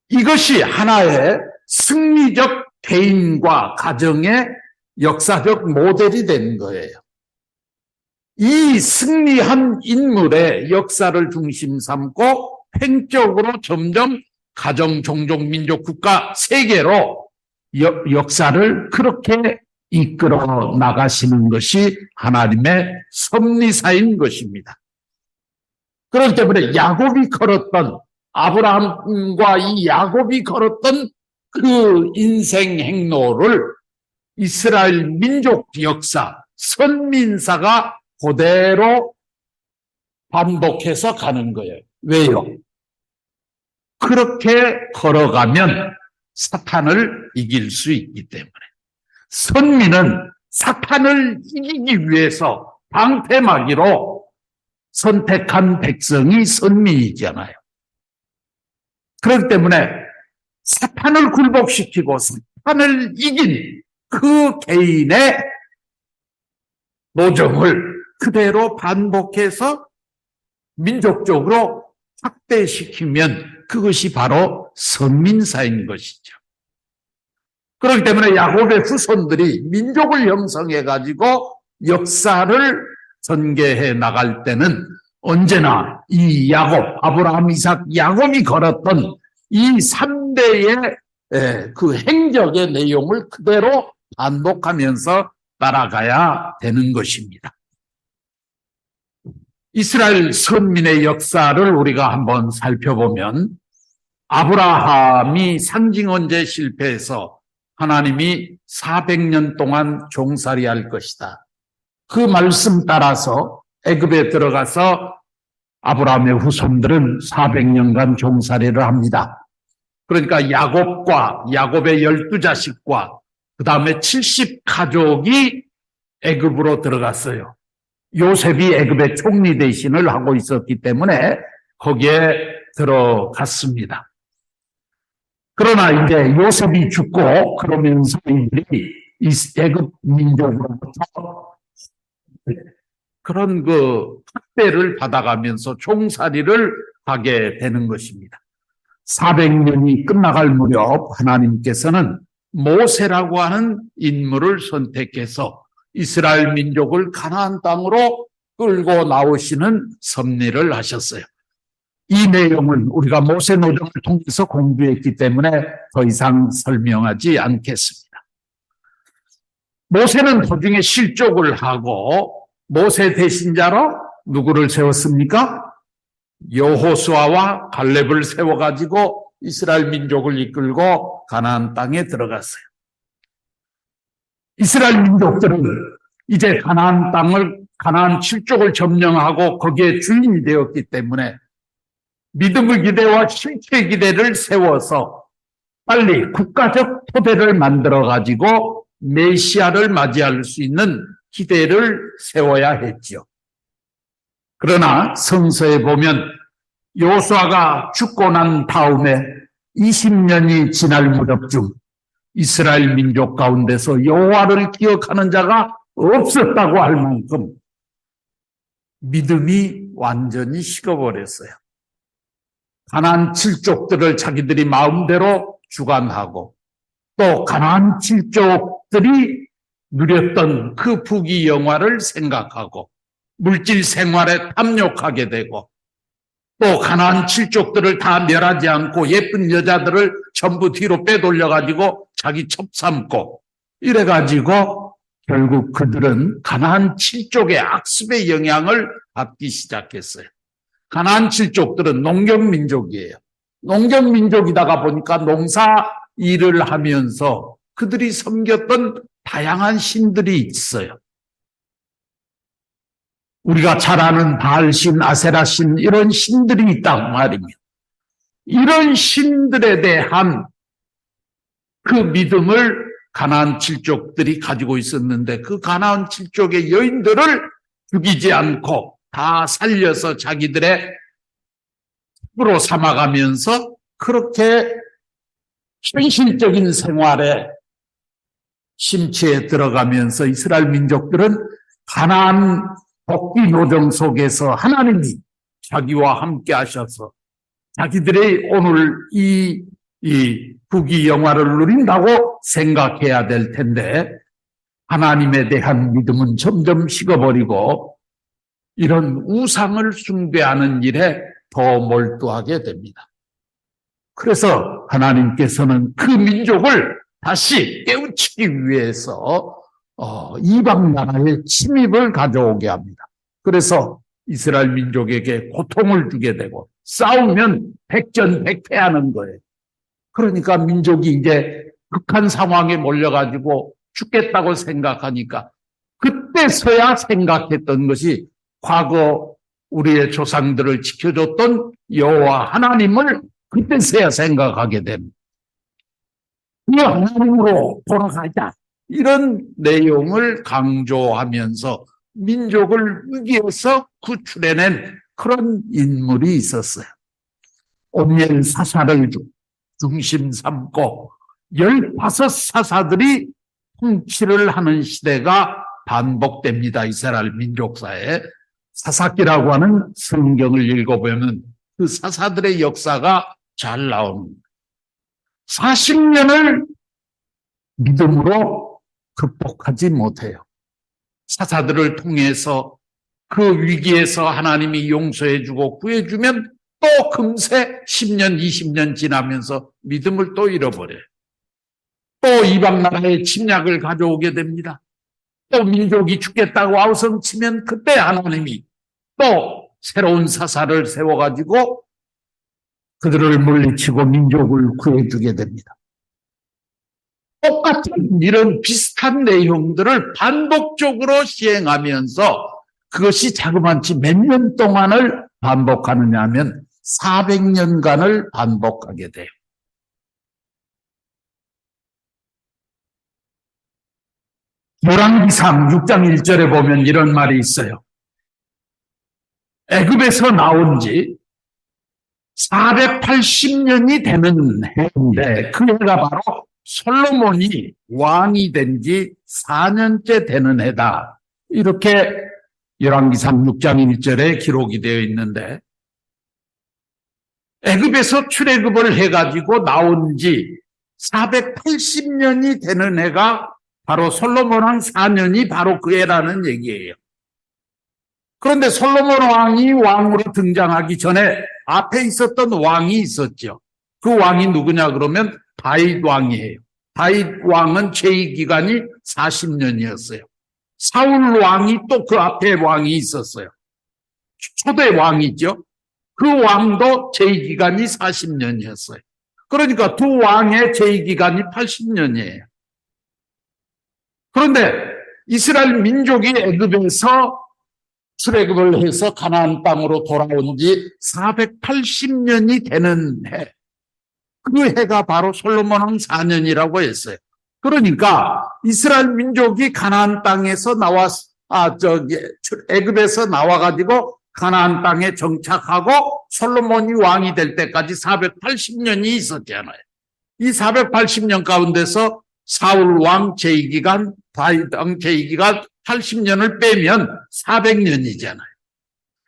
이것이 하나의 승리적 개인과 가정의 역사적 모델이 된 거예요. 이 승리한 인물의 역사를 중심 삼고 횡적으로 점점 가정, 종족, 민족, 국가, 세계로 역사를 그렇게 이끌어 나가시는 것이 하나님의 섭리사인 것입니다. 그렇기 때문에 야곱이 걸었던 아브라함과 이 야곱이 걸었던 그 인생 행로를 이스라엘 민족 역사, 선민사가 그대로 반복해서 가는 거예요. 왜요? 그렇게 걸어가면 사탄을 이길 수 있기 때문에. 선민은 사탄을 이기기 위해서 방패막이로 선택한 백성이 선민이잖아요. 그렇기 때문에 사탄을 굴복시키고 사탄을 이긴 그 개인의 노정을 그대로 반복해서 민족적으로 확대시키면 그것이 바로 선민사인 것이죠. 그렇기 때문에 야곱의 후손들이 민족을 형성해가지고 역사를 전개해 나갈 때는 언제나 이 야곱, 아브라함, 이삭, 야곱이 걸었던 이 3대의 그 행적의 내용을 그대로 반복하면서 따라가야 되는 것입니다. 이스라엘 선민의 역사를 우리가 한번 살펴보면 아브라함이 상징언제 실패해서 하나님이 400년 동안 종살이할 것이다. 그 말씀 따라서 애굽에 들어가서 아브라함의 후손들은 400년간 종살이를 합니다. 그러니까 야곱과 야곱의 12자식과 그 다음에 70가족이 애굽으로 들어갔어요. 요셉이 애굽의 총리 대신을 하고 있었기 때문에 거기에 들어갔습니다. 그러나 이제 요셉이 죽고 그러면서 이들이 애굽 민족으로부터 그런 그 학대를 받아가면서 종살이를 하게 되는 것입니다. 400년이 끝나갈 무렵 하나님께서는 모세라고 하는 인물을 선택해서 이스라엘 민족을 가나안 땅으로 끌고 나오시는 섭리를 하셨어요. 이 내용은 우리가 모세 노정을 통해서 공부했기 때문에 더 이상 설명하지 않겠습니다. 모세는 도중에 실족을 하고 모세 대신자로 누구를 세웠습니까? 여호수아와 갈렙을 세워가지고 이스라엘 민족을 이끌고 가나안 땅에 들어갔어요. 이스라엘 민족들은 이제 가나안 땅을, 가나안 7족을 점령하고 거기에 주인이 되었기 때문에 믿음의 기대와 실체 기대를 세워서 빨리 국가적 토대를 만들어가지고 메시아를 맞이할 수 있는 기대를 세워야 했죠. 그러나 성서에 보면 여호수아가 죽고 난 다음에 20년이 지날 무렵쯤 이스라엘 민족 가운데서 여호와를 기억하는 자가 없었다고 할 만큼 믿음이 완전히 식어버렸어요. 가나안 7족들을 자기들이 마음대로 주관하고 또 가나안 7족들이 누렸던 그 부귀 영화를 생각하고 물질 생활에 탐욕하게 되고 또 가나안 7족들을 다 멸하지 않고 예쁜 여자들을 전부 뒤로 빼돌려가지고 자기 첩삼고 이래가지고 결국 그들은 가나안 7족의 악습의 영향을 받기 시작했어요. 가나안 7족들은 농경민족이에요. 농경민족이다가 보니까 농사 일을 하면서 그들이 섬겼던 다양한 신들이 있어요. 우리가 잘 아는 바알신, 아세라신 이런 신들이 있단 말입니다. 이런 신들에 대한 그 믿음을 가나안 7족들이 가지고 있었는데 그 가나안 7족의 여인들을 죽이지 않고 다 살려서 자기들의 으로 삼아가면서 그렇게 현실적인 생활에 심취에 들어가면서 이스라엘 민족들은 가나안 복귀 노정 속에서 하나님이 자기와 함께 하셔서 자기들의 오늘 이 부귀 영화를 누린다고 생각해야 될 텐데 하나님에 대한 믿음은 점점 식어버리고 이런 우상을 숭배하는 일에 더 몰두하게 됩니다. 그래서 하나님께서는 그 민족을 다시 깨우치기 위해서 이방 나라의 침입을 가져오게 합니다. 그래서 이스라엘 민족에게 고통을 주게 되고 싸우면 백전백패하는 거예요. 그러니까 민족이 이제 극한 상황에 몰려가지고 죽겠다고 생각하니까 그때서야 생각했던 것이 과거 우리의 조상들을 지켜줬던 여호와 하나님을 그때서야 생각하게 됩니다. 이 하나님으로 돌아가자. 이런 내용을 강조하면서 민족을 위기에서 구출해낸 그런 인물이 있었어요. 온니엘 사사를 중심 삼고 15사사들이 통치를 하는 시대가 반복됩니다. 이스라엘 민족사에. 사사기라고 하는 성경을 읽어보면 그 사사들의 역사가 잘 나옵니다. 40년을 믿음으로 극복하지 못해요. 사사들을 통해서 그 위기에서 하나님이 용서해주고 구해주면 또 금세 10년, 20년 지나면서 믿음을 또 잃어버려요. 또 이방 나라의 침략을 가져오게 됩니다. 또 민족이 죽겠다고 아우성치면 그때 하나님이 또 새로운 사사를 세워가지고 그들을 물리치고 민족을 구해주게 됩니다. 똑같은 이런 비슷한 내용들을 반복적으로 시행하면서 그것이 자그마치 몇 년 동안을 반복하느냐 하면 400년간을 반복하게 돼요. 열왕기상 6장 1절에 보면 이런 말이 있어요. 애굽에서 나온 지 480년이 되는 해인데 그 해가 바로 솔로몬이 왕이 된 지 4년째 되는 해다. 이렇게 열왕기상 6장 1절에 기록이 되어 있는데 애굽에서 출애굽을 해가지고 나온 지 480년이 되는 해가 바로 솔로몬 왕 4년이 바로 그 해라는 얘기예요. 그런데 솔로몬 왕이 왕으로 등장하기 전에 앞에 있었던 왕이 있었죠. 그 왕이 누구냐 그러면 다윗 왕이에요. 다윗 왕은 재위 기간이 40년이었어요. 사울 왕이 또 그 앞에 왕이 있었어요. 초대 왕이죠. 그 왕도 재위 기간이 40년이었어요. 그러니까 두 왕의 재위 기간이 80년이에요. 그런데 이스라엘 민족이 애굽에서 출애굽을 해서 가나안 땅으로 돌아온 지 480년이 되는 해. 그 해가 바로 솔로몬 왕 4년이라고 했어요. 그러니까 이스라엘 민족이 가나안 땅에서 애굽에서 나와가지고 가나안 땅에 정착하고 솔로몬이 왕이 될 때까지 480년이 있었잖아요. 이 480년 가운데서 사울 왕 재위기간, 다윗 왕 재위기간 80년을 빼면 400년이잖아요.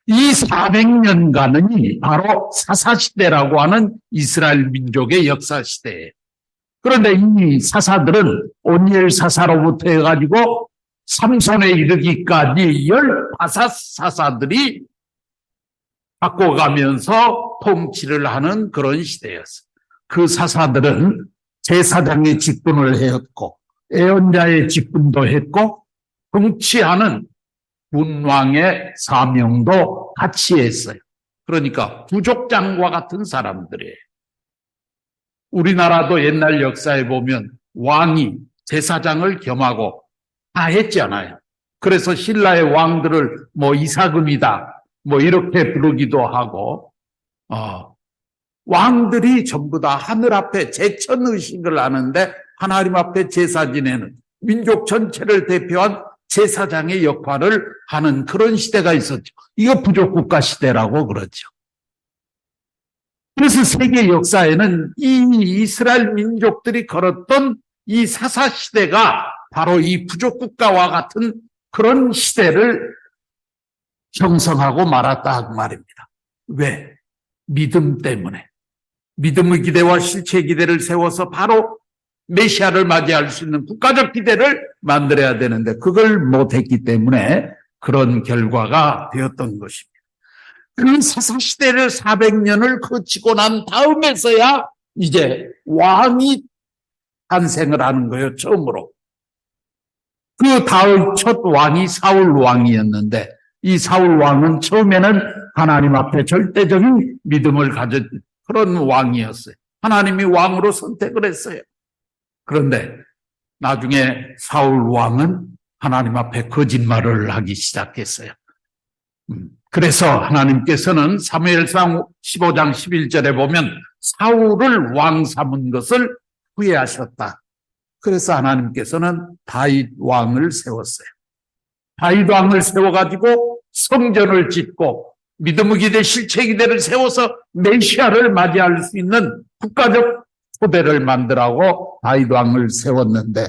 이 400년간은 바로 사사시대라고 하는 이스라엘 민족의 역사시대예요. 그런데 이 사사들은 오니엘 사사로부터 해가지고 삼손에 이르기까지 15사사들이 바꿔가면서 통치를 하는 그런 시대였어요. 그 사사들은 제사장의 직분을 했고 예언자의 직분도 했고 통치하는 군왕의 사명도 같이 했어요. 그러니까 부족장과 같은 사람들이에요. 우리나라도 옛날 역사에 보면 왕이 제사장을 겸하고 다 했잖아요. 그래서 신라의 왕들을 이사금이다 이렇게 부르기도 하고 왕들이 전부 다 하늘 앞에 제천의식을 하는데 하나님 앞에 제사 지내는 민족 전체를 대표한 제사장의 역할을 하는 그런 시대가 있었죠. 이거 부족국가 시대라고 그러죠. 그래서 세계 역사에는 이 이스라엘 민족들이 걸었던 이 사사시대가 바로 이 부족국가와 같은 그런 시대를 형성하고 말았다 그 말입니다. 왜? 믿음 때문에. 믿음의 기대와 실체의 기대를 세워서 바로 메시아를 맞이할 수 있는 국가적 기대를 만들어야 되는데 그걸 못했기 때문에 그런 결과가 되었던 것입니다. 그 사사시대를 400년을 거치고 난 다음에서야 이제 왕이 탄생을 하는 거예요. 처음으로. 그 다음 첫 왕이 사울 왕이었는데 이 사울 왕은 처음에는 하나님 앞에 절대적인 믿음을 가진 그런 왕이었어요. 하나님이 왕으로 선택을 했어요. 그런데 나중에 사울 왕은 하나님 앞에 거짓말을 하기 시작했어요. 그래서 하나님께서는 사무엘상 15장 11절에 보면 사울을 왕 삼은 것을 후회하셨다. 그래서 하나님께서는 다윗 왕을 세웠어요. 다윗 왕을 세워가지고 성전을 짓고 믿음의 기대, 실체 기대를 세워서 메시아를 맞이할 수 있는 국가적 토대를 만들라고 다윗 왕을 세웠는데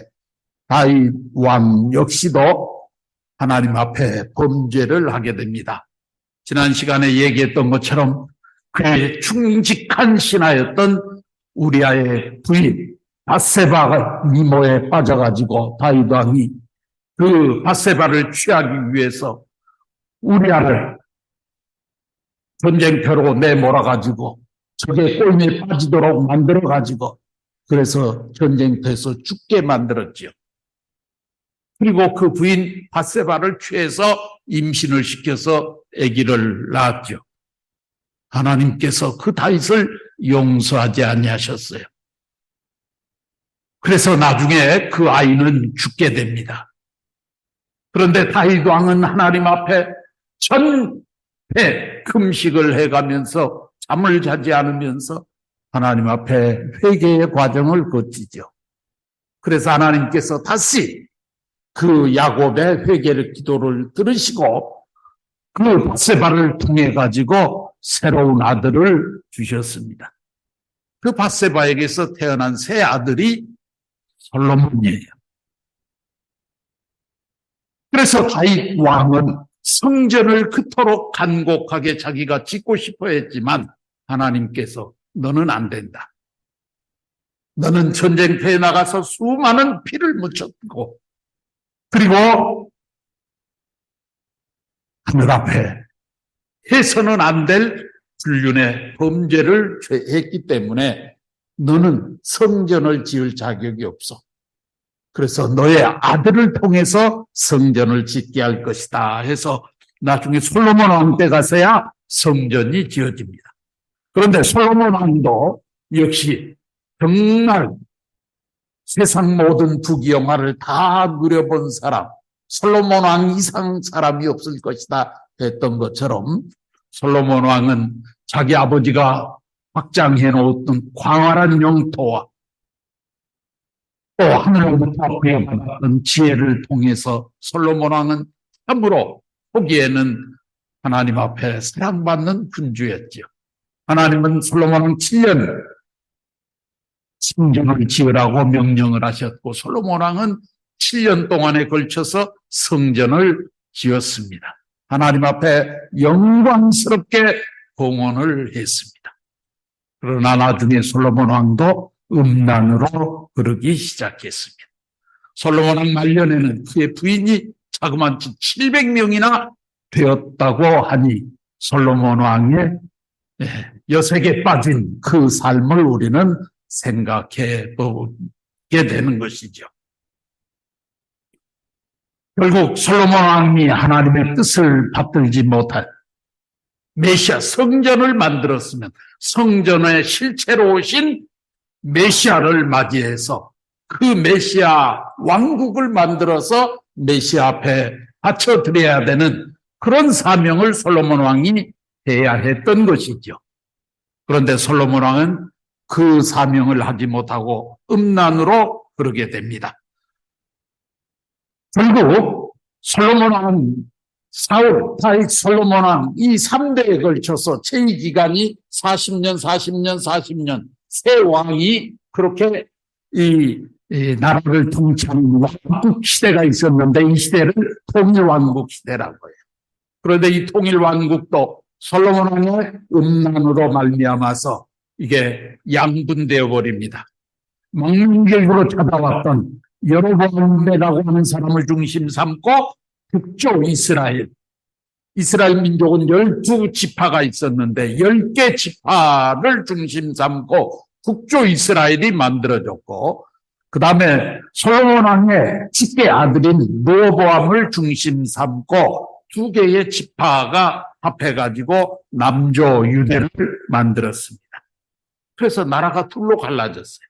다윗 왕 역시도 하나님 앞에 범죄를 하게 됩니다. 지난 시간에 얘기했던 것처럼 그의 충직한 신하였던 우리아의 부인 밧세바가 미모에 빠져가지고 다윗 왕이 그 밧세바를 취하기 위해서 우리아를 전쟁터로 내몰아가지고 적의 꼬임에 빠지도록 만들어가지고 그래서 전쟁터에서 죽게 만들었지요. 그리고 그 부인 밧세바를 취해서 임신을 시켜서 아기를 낳았죠. 하나님께서 그 다윗을 용서하지 아니하셨어요. 그래서 나중에 그 아이는 죽게 됩니다. 그런데 다윗 왕은 하나님 앞에 전회 금식을 해가면서 잠을 자지 않으면서 하나님 앞에 회개의 과정을 거치죠. 그래서 하나님께서 다시 그 야곱의 회개를 기도를 들으시고 그 밧세바를 통해 가지고 새로운 아들을 주셨습니다. 그 밧세바에게서 태어난 새 아들이 솔로몬이에요. 그래서 다윗 왕은 성전을 그토록 간곡하게 자기가 짓고 싶어 했지만 하나님께서 너는 안 된다. 너는 전쟁터에 나가서 수많은 피를 묻혔고 그리고 하늘 앞에 해서는 안 될 불륜의 범죄를 했기 때문에 너는 성전을 지을 자격이 없어. 그래서 너의 아들을 통해서 성전을 짓게 할 것이다 해서 나중에 솔로몬 왕 때 가서야 성전이 지어집니다. 그런데 솔로몬 왕도 역시 정말 세상 모든 부귀영화를 다 누려본 사람, 솔로몬 왕 이상 사람이 없을 것이다 했던 것처럼 솔로몬 왕은 자기 아버지가 확장해 놓았던 광활한 영토와 또 하늘로부터 부여받았던 지혜를 통해서 솔로몬 왕은 참으로 보기에는 하나님 앞에 사랑받는 군주였죠. 하나님은 솔로몬 왕 7년 성전을 지으라고 명령을 하셨고 솔로몬 왕은 7년 동안에 걸쳐서 성전을 지었습니다. 하나님 앞에 영광스럽게 봉헌을 했습니다. 그러나 나중에 솔로몬 왕도 음란으로 흐르기 시작했습니다. 솔로몬 왕 말년에는 그의 부인이 자그마치 700명이나 되었다고 하니 솔로몬 왕의 여색에 빠진 그 삶을 우리는 생각해 보게 되는 것이죠. 결국 솔로몬 왕이 하나님의 뜻을 받들지 못한 메시아 성전을 만들었으면 성전의 실체로 오신 메시아를 맞이해서 그 메시아 왕국을 만들어서 메시아 앞에 바쳐드려야 되는 그런 사명을 솔로몬 왕이 해야 했던 것이죠. 그런데 솔로몬 왕은 그 사명을 하지 못하고 음란으로 흐르게 됩니다. 결국 솔로몬 왕은 사울, 다윗, 솔로몬 왕 이 3대에 걸쳐서 체위 기간이 40년 세 왕이 그렇게 이 나라를 통치하는 왕국 시대가 있었는데 이 시대를 통일왕국 시대라고 해요. 그런데 이 통일왕국도 솔로몬 왕의 음란으로 말미암아서 이게 양분되어 버립니다. 망명길으로 찾아왔던 여로보암이라고 하는 사람을 중심 삼고 북쪽 이스라엘 민족은 12지파가 있었는데 10개 지파를 중심 삼고 북쪽 이스라엘이 만들어졌고 그 다음에 솔로몬 왕의 10개 아들인 르호보암을 중심 삼고 2개의 지파가 합해가지고 남조 유대를 만들었습니다. 그래서 나라가 둘로 갈라졌어요.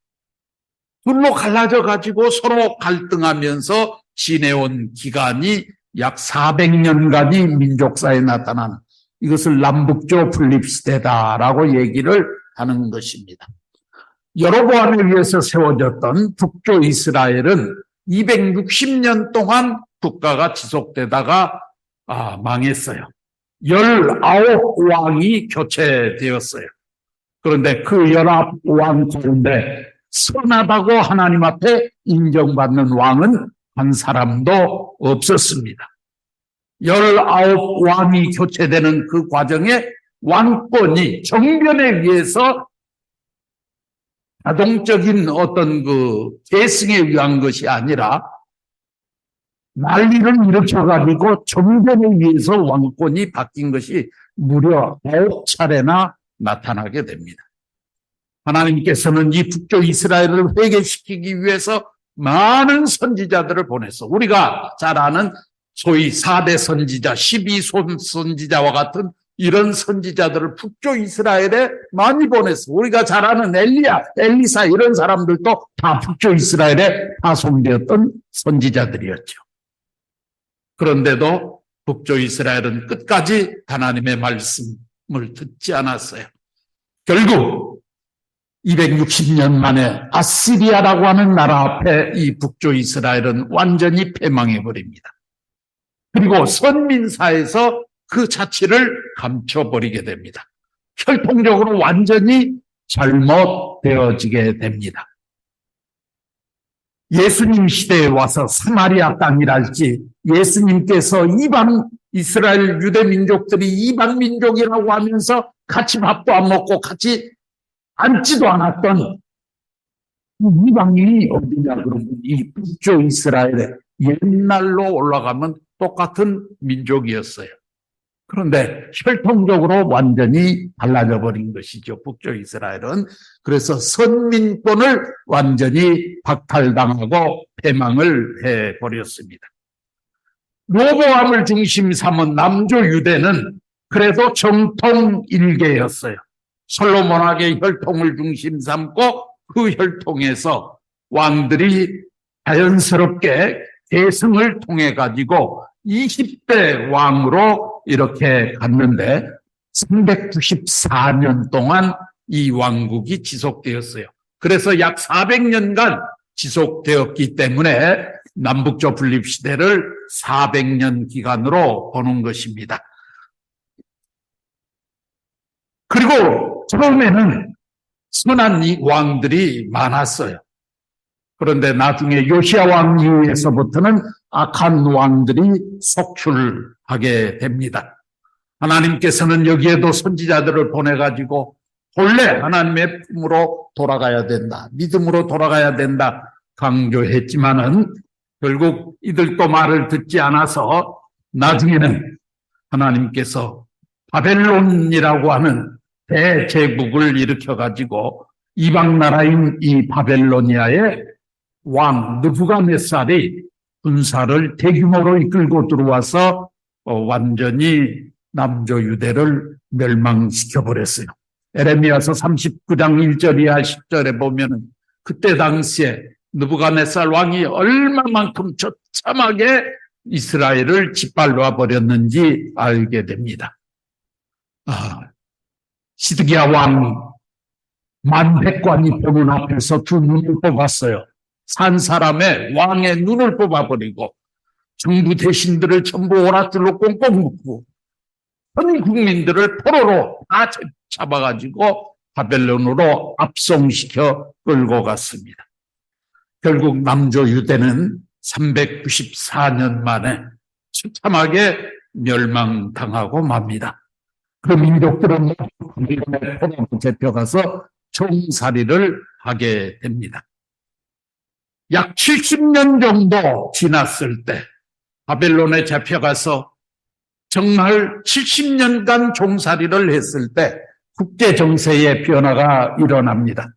둘로 갈라져가지고 서로 갈등하면서 지내온 기간이 약 400년간이 민족사에 나타난 이것을 남북조 분립시대다라고 얘기를 하는 것입니다. 여로보암에 의해서 세워졌던 북조 이스라엘은 260년 동안 국가가 지속되다가 망했어요. 19왕이 교체되었어요. 그런데 그 19왕 가운데 선하다고 하나님 앞에 인정받는 왕은 한 사람도 없었습니다. 19왕이 교체되는 그 과정에 왕권이 정변에 의해서 자동적인 어떤 그 계승에 의한 것이 아니라 난리를 일으켜가지고 정변에 의해서 왕권이 바뀐 것이 무려 9차례나 나타나게 됩니다. 하나님께서는 이 북쪽 이스라엘을 회개시키기 위해서 많은 선지자들을 보내서 우리가 잘 아는 소위 4대 선지자, 12손 선지자와 같은 이런 선지자들을 북쪽 이스라엘에 많이 보내서 우리가 잘 아는 엘리야, 엘리사 이런 사람들도 다 북쪽 이스라엘에 파송되었던 선지자들이었죠. 그런데도 북쪽 이스라엘은 끝까지 하나님의 말씀을 듣지 않았어요. 결국 260년 만에 아시리아라고 하는 나라 앞에 이 북쪽 이스라엘은 완전히 패망해버립니다. 그리고 선민사에서 그 자취를 감춰버리게 됩니다. 혈통적으로 완전히 잘못되어지게 됩니다. 예수님 시대에 와서 사마리아 땅이랄지 예수님께서 이방 이스라엘 유대 민족들이 이방 민족이라고 하면서 같이 밥도 안 먹고 같이 앉지도 않았던 이방인이 어디냐 그러면 이 북쪽 이스라엘에 옛날로 올라가면 똑같은 민족이었어요. 그런데 혈통적으로 완전히 달라져 버린 것이죠. 북쪽 이스라엘은. 그래서 선민권을 완전히 박탈당하고 패망을 해버렸습니다. 로보암을 중심 삼은 남조 유대는 그래도 정통 일개였어요. 솔로몬에게 혈통을 중심 삼고 그 혈통에서 왕들이 자연스럽게 계승을 통해 가지고 20대 왕으로 이렇게 갔는데 394년 동안 이 왕국이 지속되었어요. 그래서 약 400년간 지속되었기 때문에 남북조 분립시대를 400년 기간으로 보는 것입니다. 그리고 처음에는 선한 왕들이 많았어요. 그런데 나중에 요시야 왕 이후에서부터는 악한 왕들이 속출하게 됩니다. 하나님께서는 여기에도 선지자들을 보내가지고 본래 하나님의 품으로 돌아가야 된다, 믿음으로 돌아가야 된다 강조했지만은 결국 이들도 말을 듣지 않아서 나중에는 하나님께서 바벨론이라고 하는 대제국을 일으켜가지고 이방 나라인 이 바벨로니아의 왕 느부갓네살이 군사를 대규모로 이끌고 들어와서 완전히 남조 유대를 멸망시켜버렸어요. 에레미야서 39장 1절 이하 10절에 보면은 그때 당시에 느부갓네살 왕이 얼마만큼 처참하게 이스라엘을 짓밟아 버렸는지 알게 됩니다. 시드기야 왕 만백관이 병원 앞에서 두 눈을 뽑았어요. 산 사람의 왕의 눈을 뽑아버리고 정부 대신들을 전부 오랏줄로 꽁꽁 묶고 전 국민들을 포로로 다 잡아가지고 바벨론으로 압송시켜 끌고 갔습니다. 결국 남조 유대는 394년 만에 처참하게 멸망당하고 맙니다. 그 민족들은 바벨론의 포로로 잡혀가서 종살이를 하게 됩니다. 약 70년 정도 지났을 때 바벨론에 잡혀가서 정말 70년간 종살이를 했을 때 국제 정세의 변화가 일어납니다.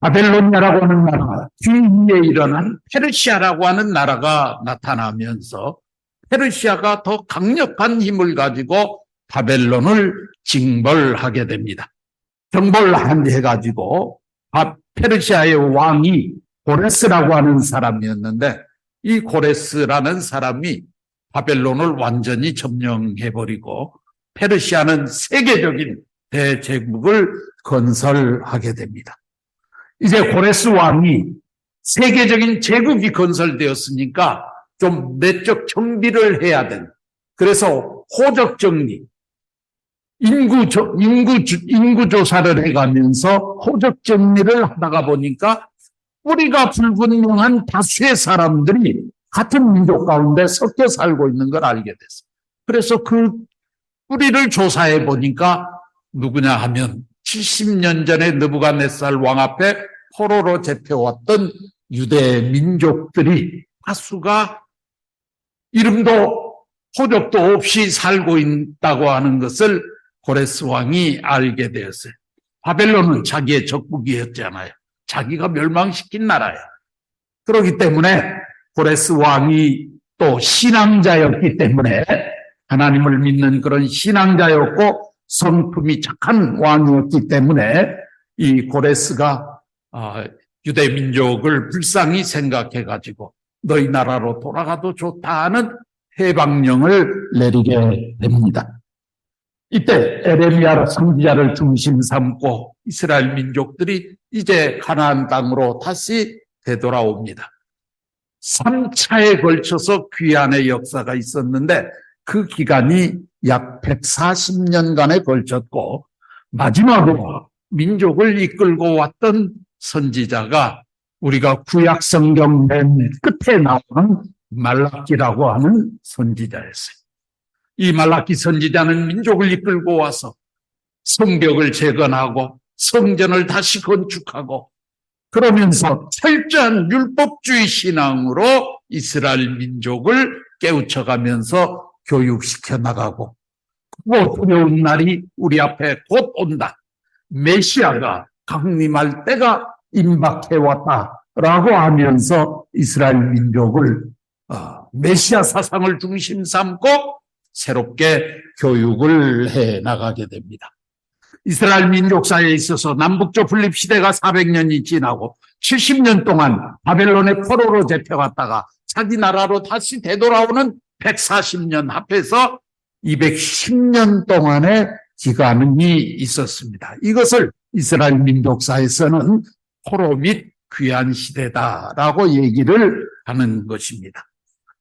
바벨로니아라고 하는 나라 뒤에 일어난 페르시아라고 하는 나라가 나타나면서 페르시아가 더 강력한 힘을 가지고 바벨론을 징벌하게 됩니다. 정벌해가지고 페르시아의 왕이 고레스라고 하는 사람이었는데 이 고레스라는 사람이 바벨론을 완전히 점령해버리고 페르시아는 세계적인 대제국을 건설하게 됩니다. 이제 고레스 왕이 세계적인 제국이 건설되었으니까 좀 내적 정비를 해야 된다. 그래서 호적 정리, 인구조사를 해가면서 호적 정리를 하다가 보니까 뿌리가 불분명한 다수의 사람들이 같은 민족 가운데 섞여 살고 있는 걸 알게 됐어요. 그래서 그 뿌리를 조사해 보니까 누구냐 하면 70년 전에 느부갓네살 왕 앞에 포로로 잡혀왔던 유대 민족들이 다수가 이름도 호적도 없이 살고 있다고 하는 것을 고레스 왕이 알게 되었어요. 바벨론은 자기의 적국이었잖아요. 자기가 멸망시킨 나라예요. 그렇기 때문에 고레스 왕이 또 신앙자였기 때문에 하나님을 믿는 그런 신앙자였고 성품이 착한 왕이었기 때문에 이 고레스가 유대 민족을 불쌍히 생각해가지고 너희 나라로 돌아가도 좋다 하는 해방령을 내리게 됩니다. 이때 에레미야 선지자를 중심 삼고 이스라엘 민족들이 이제 가나안 땅으로 다시 되돌아옵니다. 3차에 걸쳐서 귀환의 역사가 있었는데 그 기간이 약 140년간에 걸쳤고 마지막으로 민족을 이끌고 왔던 선지자가 우리가 구약 성경 맨 끝에 나오는 말라기라고 하는 선지자였어요. 이 말라기 선지자는 민족을 이끌고 와서 성벽을 재건하고 성전을 다시 건축하고 그러면서 철저한 율법주의 신앙으로 이스라엘 민족을 깨우쳐가면서 교육시켜 나가고 그 두려운 날이 우리 앞에 곧 온다. 메시아가 강림할 때가 임박해 왔다라고 하면서 이스라엘 민족을 메시아 사상을 중심 삼고 새롭게 교육을 해 나가게 됩니다. 이스라엘 민족사에 있어서 남북조 분립 시대가 400년이 지나고 70년 동안 바벨론의 포로로 잡혀갔다가 자기 나라로 다시 되돌아오는 140년 합해서 210년 동안의 기간이 있었습니다. 이것을 이스라엘 민족사에서는 포로 및 귀환 시대다라고 얘기를 하는 것입니다.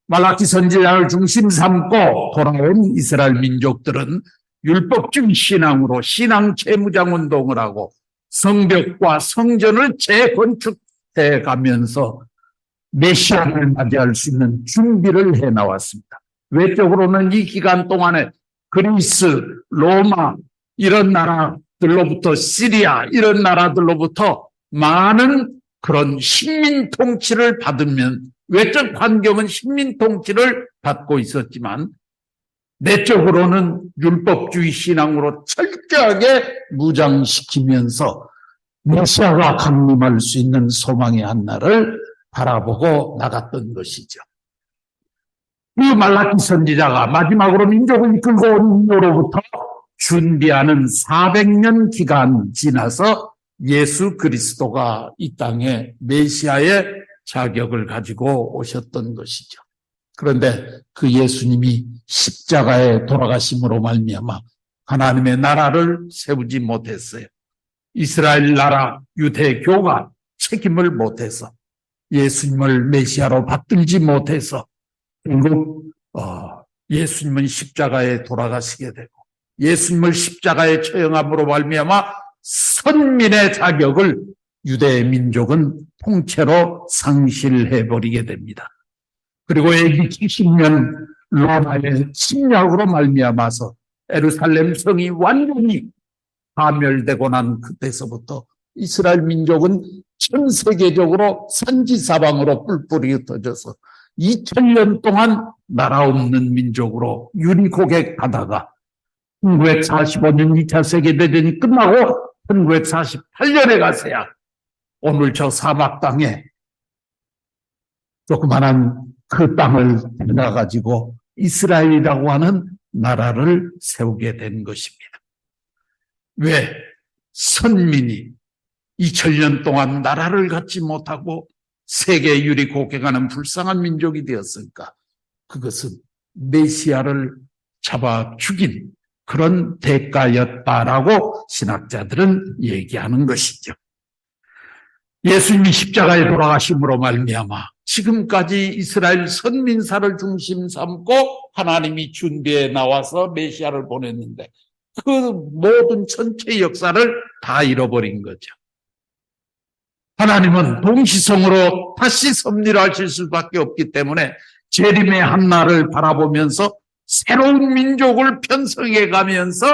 말라기 선지자를 중심 삼고 돌아온 이스라엘 민족들은 율법주의 신앙으로 신앙 재무장 운동을 하고 성벽과 성전을 재건축해 가면서 메시아를 맞이할 수 있는 준비를 해 나왔습니다. 외적으로는 이 기간 동안에 그리스, 로마 이런 나라들로부터 시리아 이런 나라들로부터 많은 그런 식민 통치를 받으면 외적 환경은 식민 통치를 받고 있었지만 내적으로는 율법주의 신앙으로 철저하게 무장시키면서 메시아가 강림할 수 있는 소망의 한 날을 바라보고 나갔던 것이죠. 이 말라기 선지자가 마지막으로 민족을 이끌고 온 이후로부터 준비하는 400년 기간 지나서 예수 그리스도가 이 땅에 메시아의 자격을 가지고 오셨던 것이죠. 그런데 그 예수님이 십자가에 돌아가심으로 말미암아 하나님의 나라를 세우지 못했어요. 이스라엘 나라 유대교가 책임을 못해서 예수님을 메시아로 받들지 못해서 결국 예수님은 십자가에 돌아가시게 되고 예수님을 십자가에 처형함으로 말미암아 선민의 자격을 유대 민족은 통째로 상실해버리게 됩니다. 그리고 AD 70년 로마의 침략으로 말미암아서 예루살렘 성이 완전히 파멸되고 난 그때서부터 이스라엘 민족은 전 세계적으로 산지사방으로 뿔뿔이 흩어져서 2000년 동안 나라 없는 민족으로 유리고객하다가 1945년 2차 세계대전이 끝나고 1948년에 가서야 오늘 저 사막 땅에 조그만한 그 땅을 나가지고 이스라엘이라고 하는 나라를 세우게 된 것입니다. 왜? 선민이 2000년 동안 나라를 갖지 못하고 세계 유리고객하는 불쌍한 민족이 되었으니까 그것은 메시아를 잡아 죽인 그런 대가였다라고 신학자들은 얘기하는 것이죠. 예수님이 십자가에 돌아가심으로 말미암아 지금까지 이스라엘 선민사를 중심 삼고 하나님이 준비해 나와서 메시아를 보냈는데 그 모든 전체 역사를 다 잃어버린 거죠. 하나님은 동시성으로 다시 섭리하실 수밖에 없기 때문에 재림의 한날을 바라보면서 새로운 민족을 편성해 가면서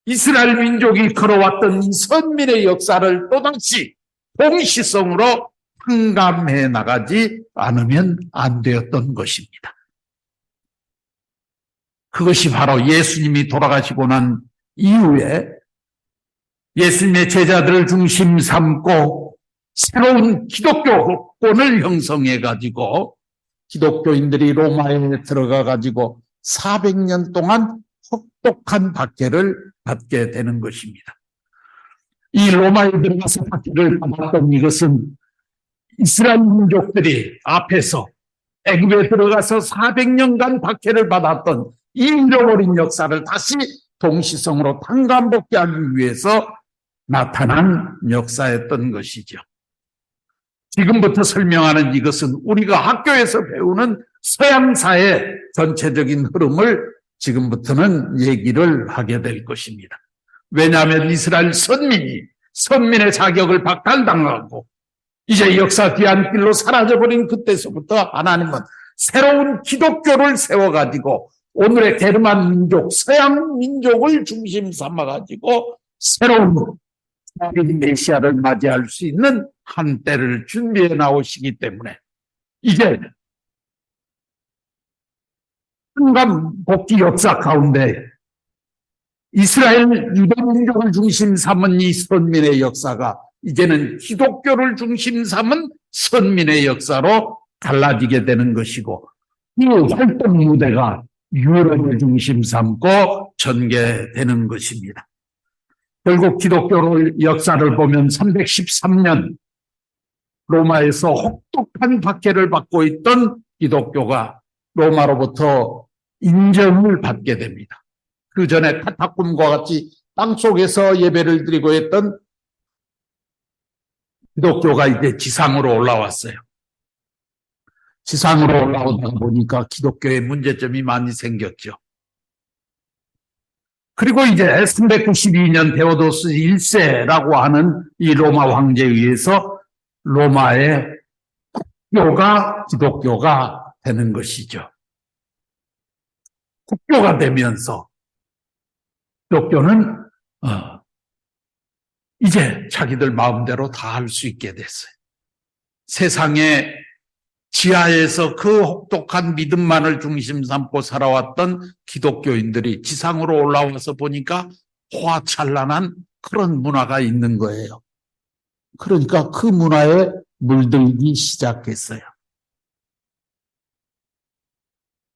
이스라엘 민족이 걸어왔던 이 선민의 역사를 또다시 동시성으로 탕감해 나가지 않으면 안 되었던 것입니다. 그것이 바로 예수님이 돌아가시고 난 이후에 예수님의 제자들을 중심 삼고 새로운 기독교권을 형성해 가지고 기독교인들이 로마에 들어가 가지고 400년 동안 혹독한 박해를 받게 되는 것입니다. 이 로마에 들어가서 박해를 받았던 이것은 이스라엘 민족들이 앞에서 애굽에 들어가서 400년간 박해를 받았던 이 잃어버린 역사를 다시 동시성으로 탕감복귀 하기 위해서 나타난 역사였던 것이죠. 지금부터 설명하는 이것은 우리가 학교에서 배우는 서양사의 전체적인 흐름을 지금부터는 얘기를 하게 될 것입니다. 왜냐하면 이스라엘 선민의 자격을 박탈당하고 이제 역사 뒤안길로 사라져버린 그때서부터 하나님은 새로운 기독교를 세워가지고 오늘의 게르만 민족, 서양 민족을 중심 삼아가지고 새로운 메시아를 맞이할 수 있는 한때를 준비해 나오시기 때문에 이제 탕감 복귀 역사 가운데 이스라엘 유대 민족을 중심 삼은 이 선민의 역사가 이제는 기독교를 중심 삼은 선민의 역사로 달라지게 되는 것이고 이 활동 무대가 유럽을 중심 삼고 전개되는 것입니다. 결국 기독교 역사를 보면 313년 로마에서 혹독한 박해를 받고 있던 기독교가 로마로부터 인정을 받게 됩니다. 그 전에 카타콤과 같이 땅속에서 예배를 드리고 했던 기독교가 이제 지상으로 올라왔어요. 지상으로 올라오다 보니까 기독교에 문제점이 많이 생겼죠. 그리고 이제 392년 데오도스 1세라고 하는 이 로마 황제에 의해서 로마의 국교가 기독교가 되는 것이죠. 국교가 되면서 기독교는 이제 자기들 마음대로 다 할 수 있게 됐어요. 세상의 지하에서 그 혹독한 믿음만을 중심 삼고 살아왔던 기독교인들이 지상으로 올라와서 보니까 호화찬란한 그런 문화가 있는 거예요. 그러니까 그 문화에 물들기 시작했어요.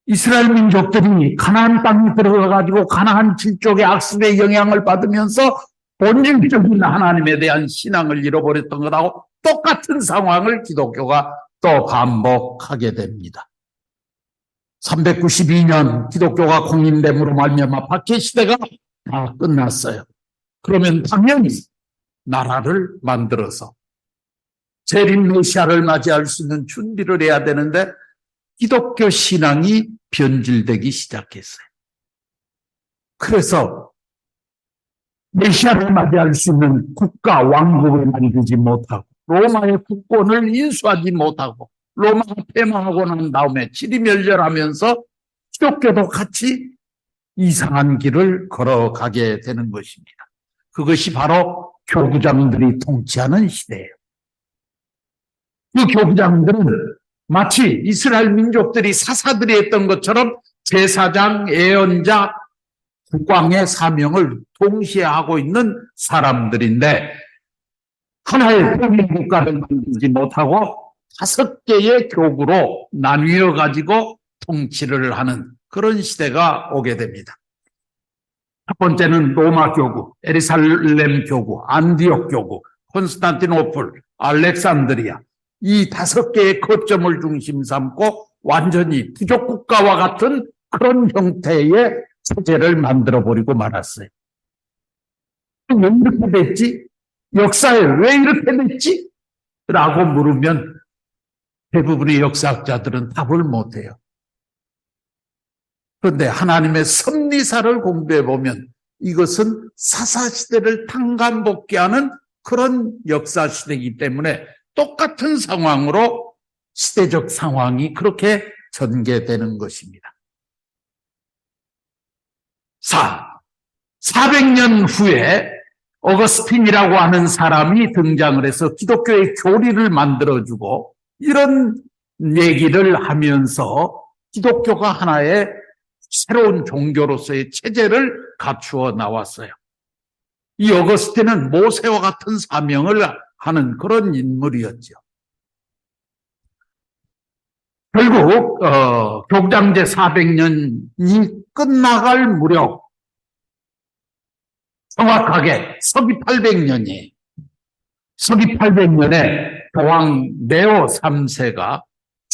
이스라엘 민족들이 가나안 땅에 들어가가지고 가나안 칠족의 악습의 영향을 받으면서 본질적인 하나님에 대한 신앙을 잃어버렸던 것하고 똑같은 상황을 기독교가 또 반복하게 됩니다. 392년 기독교가 공인됨으로 말미암아 박해 시대가 다 끝났어요. 그러면 당연히 나라를 만들어서 재림 메시아를 맞이할 수 있는 준비를 해야 되는데 기독교 신앙이 변질되기 시작했어요. 그래서 메시아를 맞이할 수 있는 국가, 왕국을 만들지 못하고 로마의 국권을 인수하지 못하고 로마가 폐망하고 난 다음에 지리멸절하면서 기독교도 같이 이상한 길을 걸어가게 되는 것입니다. 그것이 바로 교구장들이 통치하는 시대예요. 그 교구장들은 마치 이스라엘 민족들이 사사들이 했던 것처럼 제사장, 예언자, 국왕의 사명을 동시에 하고 있는 사람들인데 하나의 통일 국가를 만들지 못하고 5개의 교구로 나뉘어 가지고 통치를 하는 그런 시대가 오게 됩니다. 첫 번째는 로마 교구, 예루살렘 교구, 안디옥 교구, 콘스탄티노플, 알렉산드리아 이 5개의 거점을 중심 삼고 완전히 부족 국가와 같은 그런 형태의 체제를 만들어버리고 말았어요. 왜 이렇게 됐지? 역사에 왜 이렇게 됐지? 라고 물으면 대부분의 역사학자들은 답을 못해요. 그런데 하나님의 섭리사를 공부해보면 이것은 사사시대를 탕감복귀하는 그런 역사시대이기 때문에 똑같은 상황으로 시대적 상황이 그렇게 전개되는 것입니다. 400년 후에 어거스틴이라고 하는 사람이 등장을 해서 기독교의 교리를 만들어주고 이런 얘기를 하면서 기독교가 하나의 새로운 종교로서의 체제를 갖추어 나왔어요. 이 어거스틴은 모세와 같은 사명을 하는 그런 인물이었죠. 결국 교장제 400년이 끝나갈 무렵 정확하게 서기 800년이 서기 800년에 교황 네오 3세가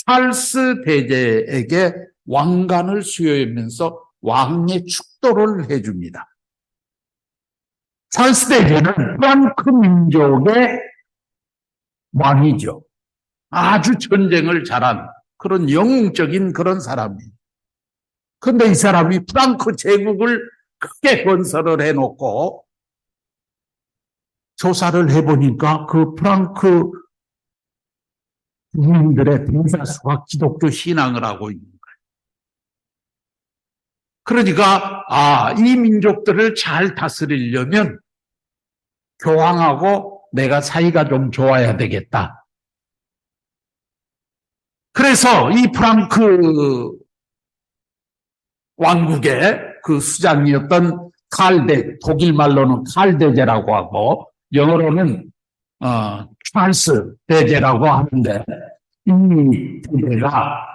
찰스 대제에게 왕관을 수여하면서 왕의 축도를 해줍니다. 찰스 대제는 프랑크 민족의 왕이죠. 아주 전쟁을 잘한 그런 영웅적인 그런 사람이에요. 그런데 이 사람이 프랑크 제국을 크게 건설을 해놓고 조사를 해보니까 그 프랑크 국민들의 대다수가 기독교 신앙을 하고 있는 거예요. 그러니까 이 민족들을 잘 다스리려면 교황하고 내가 사이가 좀 좋아야 되겠다. 그래서 이 프랑크 왕국의 그 수장이었던 독일 말로는 칼대제라고 하고 영어로는 찰스 대제라고 하는데 이 대제가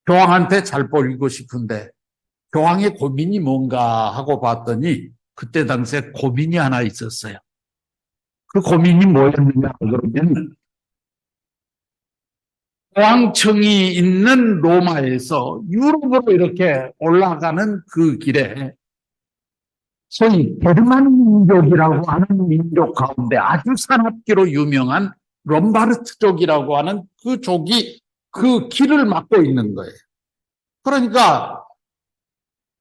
교황한테 잘 보이고 싶은데 교황의 고민이 뭔가 하고 봤더니 그때 당시에 고민이 하나 있었어요. 그 고민이 뭐였느냐 그러면 교황청이 있는 로마에서 유럽으로 이렇게 올라가는 그 길에 소위 게르만 민족이라고 하는 민족 가운데 아주 산업기로 유명한 롬바르트족이라고 하는 그 족이 그 길을 막고 있는 거예요. 그러니까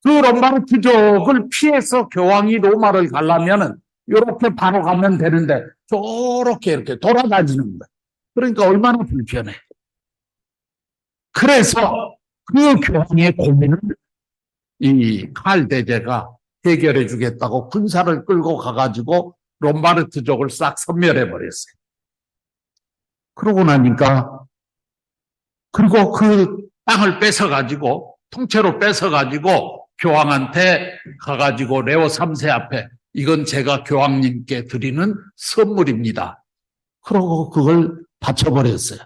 그 롬바르트족을 피해서 교황이 로마를 가려면은 이렇게 바로 가면 되는데 저렇게 이렇게 돌아다니는 거예요. 그러니까 얼마나 불편해. 그래서 그 교황의 고민을 이 칼 대제가 해결해 주겠다고 군사를 끌고 가가지고 롬바르트족을 싹 섬멸해 버렸어요. 그러고 나니까 그리고 그 땅을 뺏어가지고 통째로 뺏어가지고 교황한테 가가지고 레오 3세 앞에 이건 제가 교황님께 드리는 선물입니다. 그러고 그걸 바쳐버렸어요.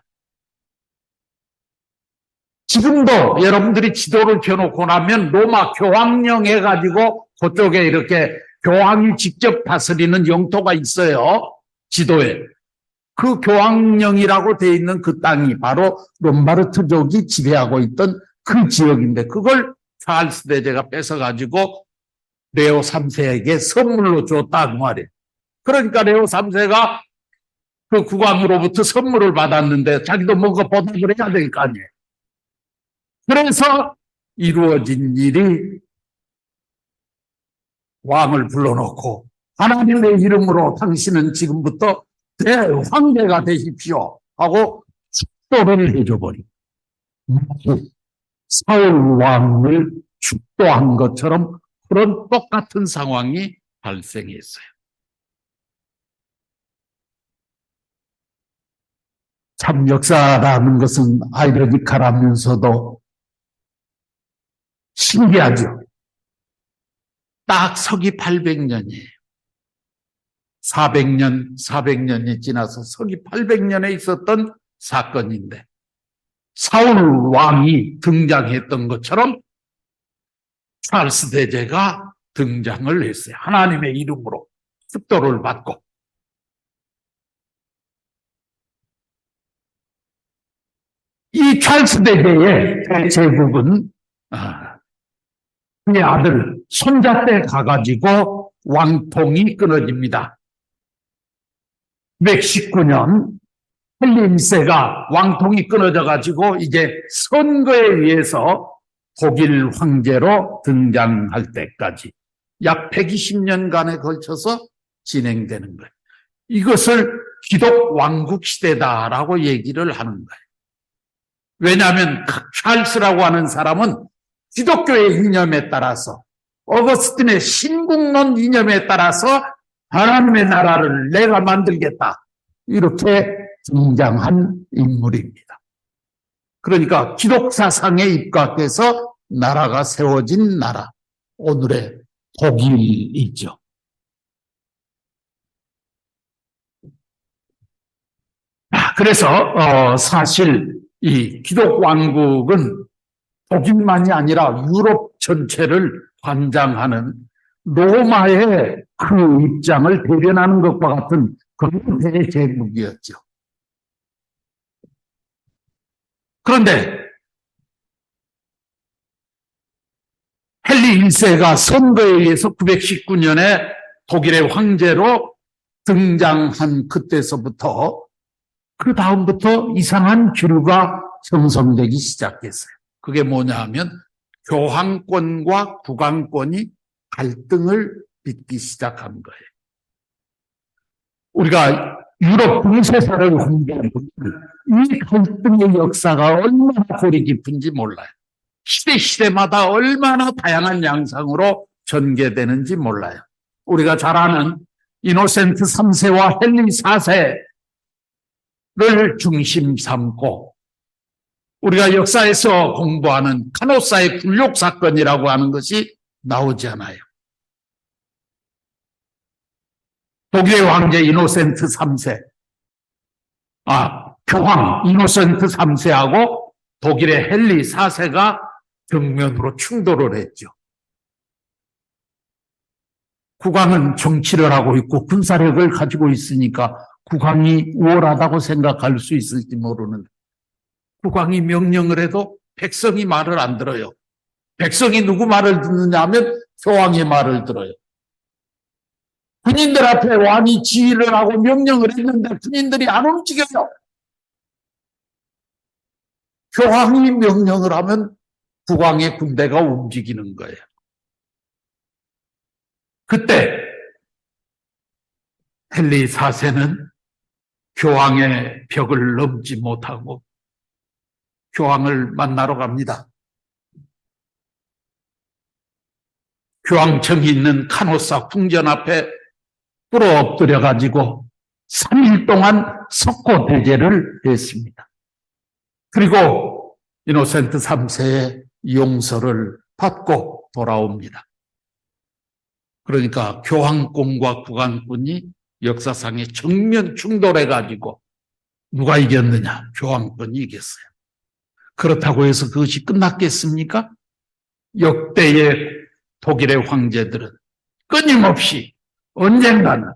지금도 여러분들이 지도를 펴놓고 나면 로마 교황령 해가지고 그쪽에 이렇게 교황이 직접 다스리는 영토가 있어요. 지도에. 그 교황령이라고 되어 있는 그 땅이 바로 롬바르트족이 지배하고 있던 그 지역인데 그걸 찰스 대제가 뺏어가지고 레오 3세에게 선물로 줬다 그 말이에요. 그러니까 레오 3세가 그 국왕으로부터 선물을 받았는데 자기도 뭔가 보답을 해야 될 거 아니에요. 그래서 이루어진 일이 왕을 불러놓고 하나님의 이름으로 당신은 지금부터 대황제가 되십시오 하고 축도를 해줘버리고 사울 왕을 축도한 것처럼 그런 똑같은 상황이 발생했어요. 참 역사라는 것은 아이러니컬하면서도 신기하죠. 딱 서기 800년이에요. 400년이 지나서 서기 800년에 있었던 사건인데 사울 왕이 등장했던 것처럼 찰스 대제가 등장을 했어요. 하나님의 이름으로 축도를 받고. 이 찰스 대제의 제국은 그의 아들 손자 때 가가지고 왕통이 끊어집니다. 919년 헨리 1세가 왕통이 끊어져 가지고 이제 선거에 의해서 독일 황제로 등장할 때까지 약 120년간에 걸쳐서 진행되는 거예요. 이것을 기독 왕국 시대다라고 얘기를 하는 거예요. 왜냐하면 찰스라고 하는 사람은 기독교의 이념에 따라서, 어거스틴의 신국론 이념에 따라서 하나님의 나라를 내가 만들겠다, 이렇게 등장한 인물입니다. 그러니까 기독 사상에 입각해서 나라가 세워진 나라, 오늘의 독일이죠. 그래서 사실 이 기독 왕국은 독일만이 아니라 유럽 전체를 관장하는 로마의 그 입장을 대변하는 것과 같은 그런 대제국이었죠. 그런데 헨리 1세가 선거에 의해서 919년에 독일의 황제로 등장한 그때서부터 그 다음부터 이상한 기류가 형성되기 시작했어요. 그게 뭐냐 하면 교황권과 국왕권이 갈등을 빚기 시작한 거예요. 우리가 유럽 중세사를 공부하면 이 갈등의 역사가 얼마나 골이 깊은지 몰라요. 시대마다 얼마나 다양한 양상으로 전개되는지 몰라요. 우리가 잘 아는 이노센트 3세와 헨리 4세를 중심 삼고 우리가 역사에서 공부하는 카노사의 굴욕 사건이라고 하는 것이 나오지 않아요. 독일의 황제 이노센트 3세, 교황 이노센트 3세하고 독일의 헨리 4세가 정면으로 충돌을 했죠. 국왕은 정치를 하고 있고 군사력을 가지고 있으니까 국왕이 우월하다고 생각할 수 있을지 모르는데, 국왕이 명령을 해도 백성이 말을 안 들어요. 백성이 누구 말을 듣느냐 하면 교황의 말을 들어요. 군인들 앞에 왕이 지휘를 하고 명령을 했는데 군인들이 안 움직여요. 교황이 명령을 하면 국왕의 군대가 움직이는 거예요. 그때 헨리 4세는 교황의 벽을 넘지 못하고 교황을 만나러 갑니다. 교황청이 있는 카노사 궁전 앞에 꿇어 엎드려 가지고 3일 동안 석고 대제를 했습니다. 그리고 이노센트 3세의 용서를 받고 돌아옵니다. 그러니까 교황권과 국왕권이 역사상에 정면 충돌해 가지고 누가 이겼느냐? 교황권이 이겼어요. 그렇다고 해서 그것이 끝났겠습니까? 역대의 독일의 황제들은 끊임없이 언젠가는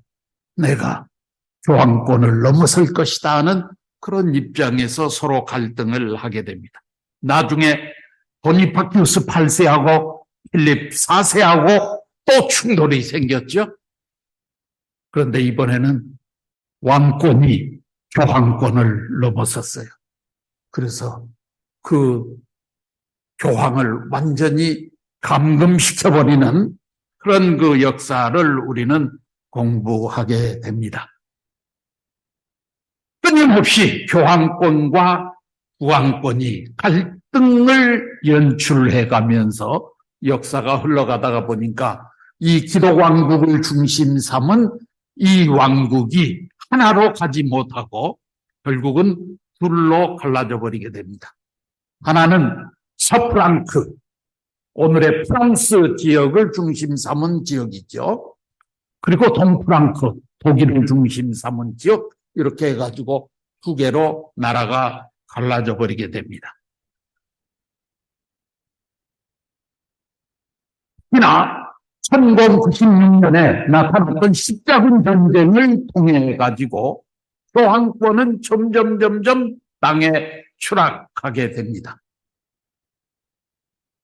내가 교황권을 넘어설 것이다 하는 그런 입장에서 서로 갈등을 하게 됩니다. 나중에 보니파큐스 8세하고 필립 4세하고 또 충돌이 생겼죠. 그런데 이번에는 왕권이 교황권을 넘어섰어요. 그래서 그 교황을 완전히 감금시켜버리는 그런 그 역사를 우리는 공부하게 됩니다. 끊임없이 교황권과 국왕권이 갈등을 연출해 가면서 역사가 흘러가다가 보니까 이 기독왕국을 중심 삼은 이 왕국이 하나로 가지 못하고 결국은 둘로 갈라져 버리게 됩니다. 하나는 서프랑크, 오늘의 프랑스 지역을 중심 삼은 지역이죠. 그리고 동프랑크, 독일을 중심 삼은 지역, 이렇게 해가지고 두 개로 나라가 갈라져 버리게 됩니다. 특히나 1096년에 나타났던 십자군 전쟁을 통해 가지고 교황권은 점점 땅에 추락하게 됩니다.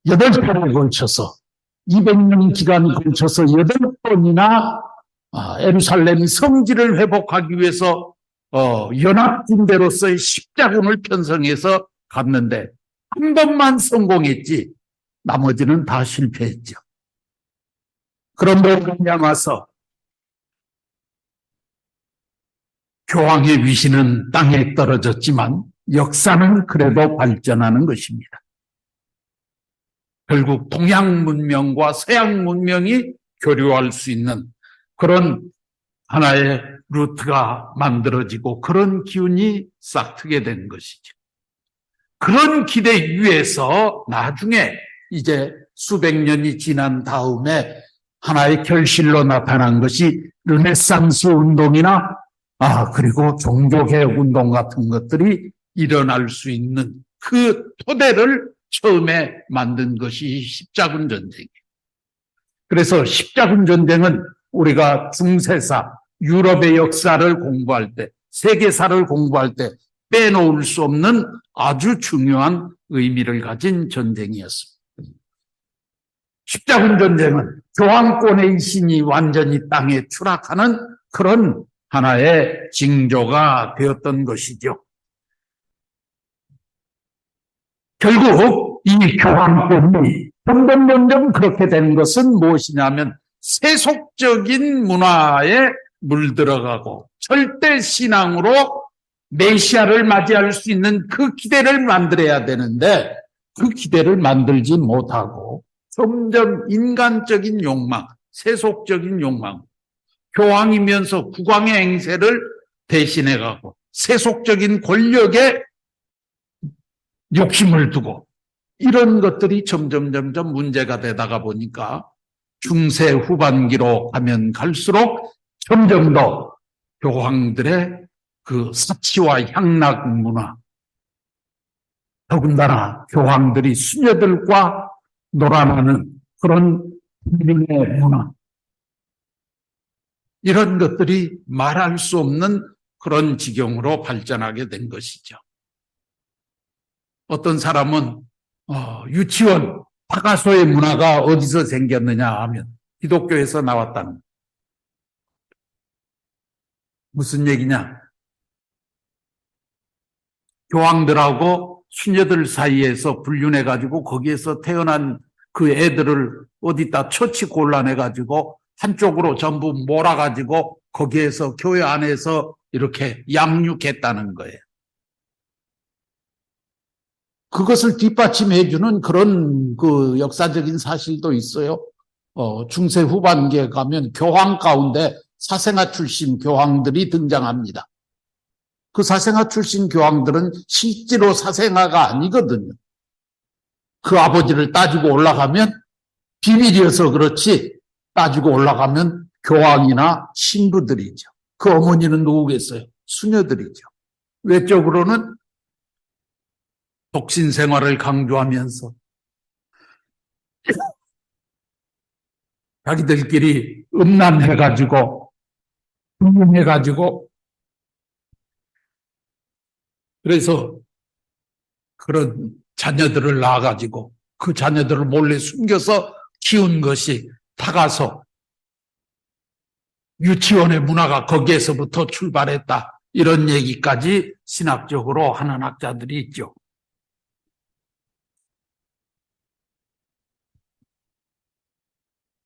8차례에 걸쳐서 200년 기간에 걸쳐서 8번이나 예루살렘 성지를 회복하기 위해서 연합군대로서의 십자군을 편성해서 갔는데 한 번만 성공했지 나머지는 다 실패했죠. 그런데 말미암아서 교황의 위신은 땅에 떨어졌지만 역사는 그래도 발전하는 것입니다. 결국 동양 문명과 서양 문명이 교류할 수 있는 그런 하나의 루트가 만들어지고 그런 기운이 싹트게 된 것이죠. 그런 기대 위에서 나중에 이제 수백 년이 지난 다음에 하나의 결실로 나타난 것이 르네상스 운동이나 그리고 종교개혁 운동 같은 것들이 일어날 수 있는 그 토대를 처음에 만든 것이 십자군 전쟁이에요. 그래서 십자군 전쟁은 우리가 중세사, 유럽의 역사를 공부할 때, 세계사를 공부할 때 빼놓을 수 없는 아주 중요한 의미를 가진 전쟁이었습니다. 십자군 전쟁은 교황권의 신이 완전히 땅에 추락하는 그런 하나의 징조가 되었던 것이죠. 결국 이 교황권이 점점 그렇게 된 것은 무엇이냐면 세속적인 문화에 물들어가고 절대 신앙으로 메시아를 맞이할 수 있는 그 기대를 만들어야 되는데 그 기대를 만들지 못하고 점점 인간적인 욕망, 세속적인 욕망, 교황이면서 국왕의 행세를 대신해가고 세속적인 권력에 욕심을 두고 이런 것들이 점점 문제가 되다가 보니까 중세 후반기로 가면 갈수록 점점 더 교황들의 그 사치와 향락 문화, 더군다나 교황들이 수녀들과 놀아나는 그런 민의 문화, 이런 것들이 말할 수 없는 그런 지경으로 발전하게 된 것이죠. 어떤 사람은 유치원, 다가소의 문화가 어디서 생겼느냐 하면 기독교에서 나왔다는. 무슨 얘기냐? 교황들하고 수녀들 사이에서 불륜해가지고 거기에서 태어난 그 애들을 어디다 처치 곤란해가지고 한쪽으로 전부 몰아가지고 거기에서 교회 안에서 이렇게 양육했다는 거예요. 그것을 뒷받침해주는 그런 그 역사적인 사실도 있어요. 중세 후반기에 가면 교황 가운데 사생아 출신 교황들이 등장합니다. 그 사생아 출신 교황들은 실제로 사생아가 아니거든요. 그 아버지를 따지고 올라가면 비밀이어서 그렇지 따지고 올라가면 교황이나 신부들이죠. 그 어머니는 누구겠어요? 수녀들이죠. 외적으로는 독신 생활을 강조하면서 자기들끼리 음란해가지고 흥분해가지고 그래서 그런 자녀들을 낳아가지고 그 자녀들을 몰래 숨겨서 키운 것이 다가서 유치원의 문화가 거기에서부터 출발했다. 이런 얘기까지 신학적으로 하는 학자들이 있죠.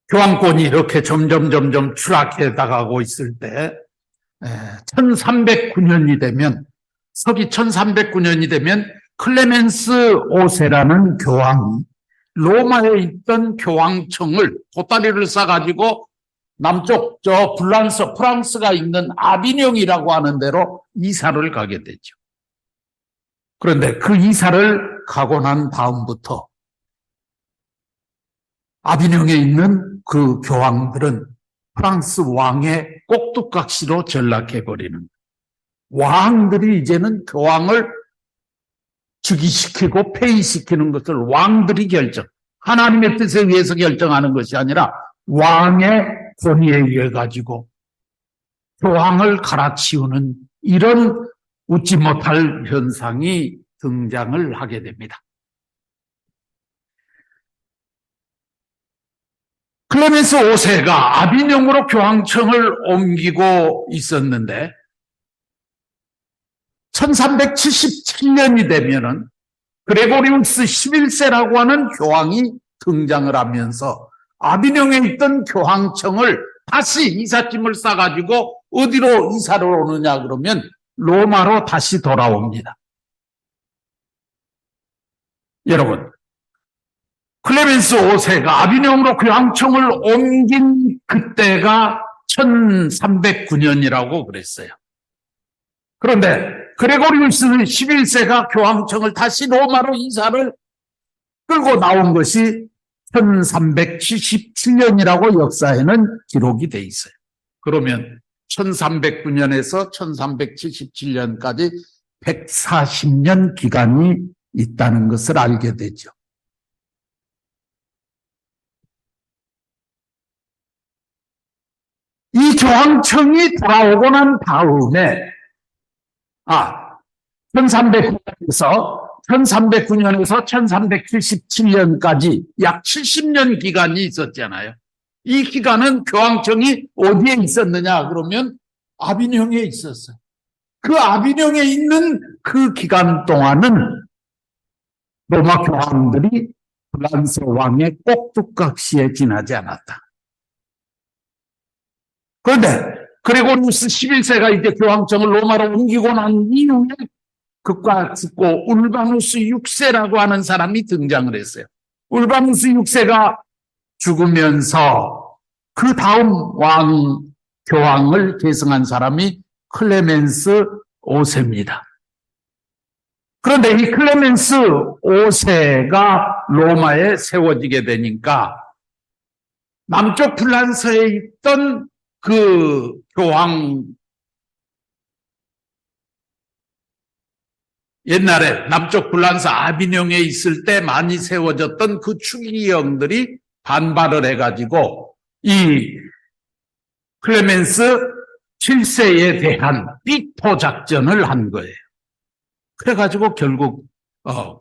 교황권이 이렇게 점점 추락해 나가고 있을 때 1309년이 되면 서기 1309년이 되면 클레멘스 5세라는 교황이 로마에 있던 교황청을 보따리를 싸가지고 남쪽 저 프랑스가 있는 아비뇽이라고 하는 데로 이사를 가게 되죠. 그런데 그 이사를 가고 난 다음부터 아비뇽에 있는 그 교황들은 프랑스 왕의 꼭두각시로 전락해버리는, 왕들이 이제는 교황을 즉위시키고 폐위시키는 것을 왕들이 하나님의 뜻에 의해서 결정하는 것이 아니라 왕의 권위에 의해 가지고 교황을 갈아치우는 이런 웃지 못할 현상이 등장을 하게 됩니다. 클레멘스 5세가 아비뇽으로 교황청을 옮기고 있었는데 1377년이 되면은 그레고리우스 11세라고 하는 교황이 등장을 하면서 아비뇽에 있던 교황청을 다시 이삿짐을 싸가지고 어디로 이사를 오느냐 그러면 로마로 다시 돌아옵니다. 여러분, 클레멘스 5세가 아비뇽으로 교황청을 옮긴 그때가 1309년이라고 그랬어요. 그런데 그레고리우스 11세가 교황청을 다시 로마로 이사를 끌고 나온 것이 1377년이라고 역사에는 기록이 돼 있어요. 그러면 1309년에서 1377년까지 140년 기간이 있다는 것을 알게 되죠. 이 교황청이 돌아오고 난 다음에 1309년에서 1377년까지 약 70년 기간이 있었잖아요. 이 기간은 교황청이 어디에 있었느냐 그러면 아비뇽에 있었어요. 그 아비뇽에 있는 그 기간 동안은 로마 교황들이 프랑스 왕의 꼭두각시에 지나지 않았다. 그런데 그레고리우스 11세가 이제 교황청을 로마로 옮기고 난 이후에 그가 죽고 울바누스 6세라고 하는 사람이 등장을 했어요. 울바누스 6세가 죽으면서 그 다음 교황을 계승한 사람이 클레멘스 5세입니다. 그런데 이 클레멘스 5세가 로마에 세워지게 되니까 남쪽 프랑스에 있던 그 교황, 옛날에 남쪽 프랑스 아비뇽에 있을 때 많이 세워졌던 그 추기경들이 반발을 해가지고 이 클레멘스 7세에 대한 비토 작전을 한 거예요. 그래가지고 결국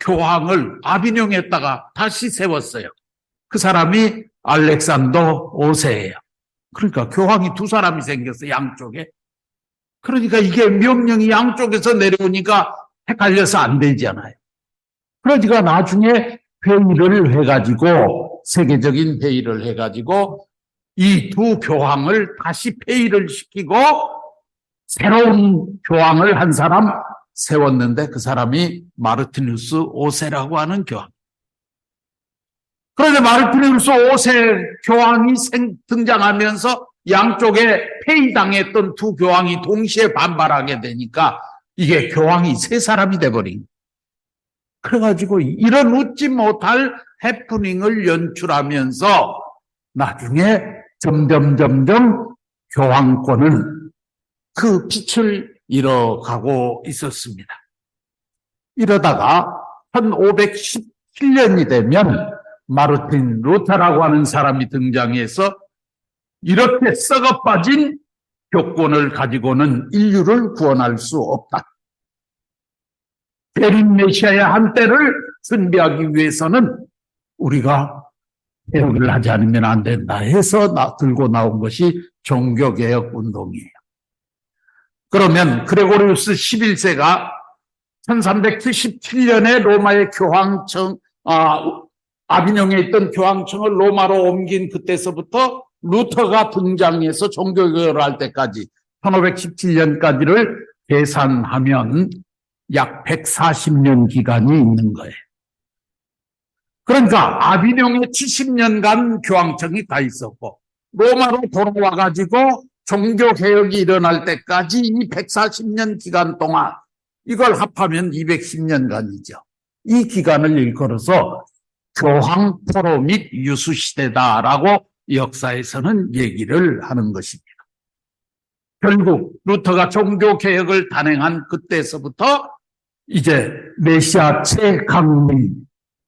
교황을 아비뇽에다가 다시 세웠어요. 그 사람이 알렉산더 5세예요. 그러니까 교황이 두 사람이 생겼어요. 양쪽에. 그러니까 이게 명령이 양쪽에서 내려오니까 헷갈려서 안 되잖아요. 그러니까 나중에 회의를 해가지고 세계적인 회의를 해가지고 이 두 교황을 다시 폐위를 시키고 새로운 교황을 한 사람 세웠는데 그 사람이 마르티누스 5세라고 하는 교황. 그런데 마르티누스 5세 교황이 등장하면서 양쪽에 폐위당했던 두 교황이 동시에 반발하게 되니까 이게 교황이 세 사람이 돼버린. 그래가지고 이런 웃지 못할 해프닝을 연출하면서 나중에 점점 교황권은 그 빛을 잃어가고 있었습니다. 이러다가 1517년이 되면 마르틴 루터라고 하는 사람이 등장해서 이렇게 썩어 빠진 교권을 가지고는 인류를 구원할 수 없다. 대림 메시아의 한때를 준비하기 위해서는 우리가 개혁을 하지 않으면 안 된다 해서 들고 나온 것이 종교개혁 운동이에요. 그러면 그레고리우스 11세가 1377년에 로마의 교황청, 아비뇽에 있던 교황청을 로마로 옮긴 그때서부터 루터가 등장해서 종교개혁을 할 때까지 1517년까지를 계산하면 약 140년 기간이 있는 거예요. 그러니까 아비뇽에 70년간 교황청이 다 있었고 로마로 돌아와가지고 종교개혁이 일어날 때까지 이 140년 기간 동안 이걸 합하면 210년간이죠. 이 기간을 일컬어서 교황 포로 및 유수시대다라고 역사에서는 얘기를 하는 것입니다. 결국 루터가 종교개혁을 단행한 그때서부터 이제 메시아 최강림,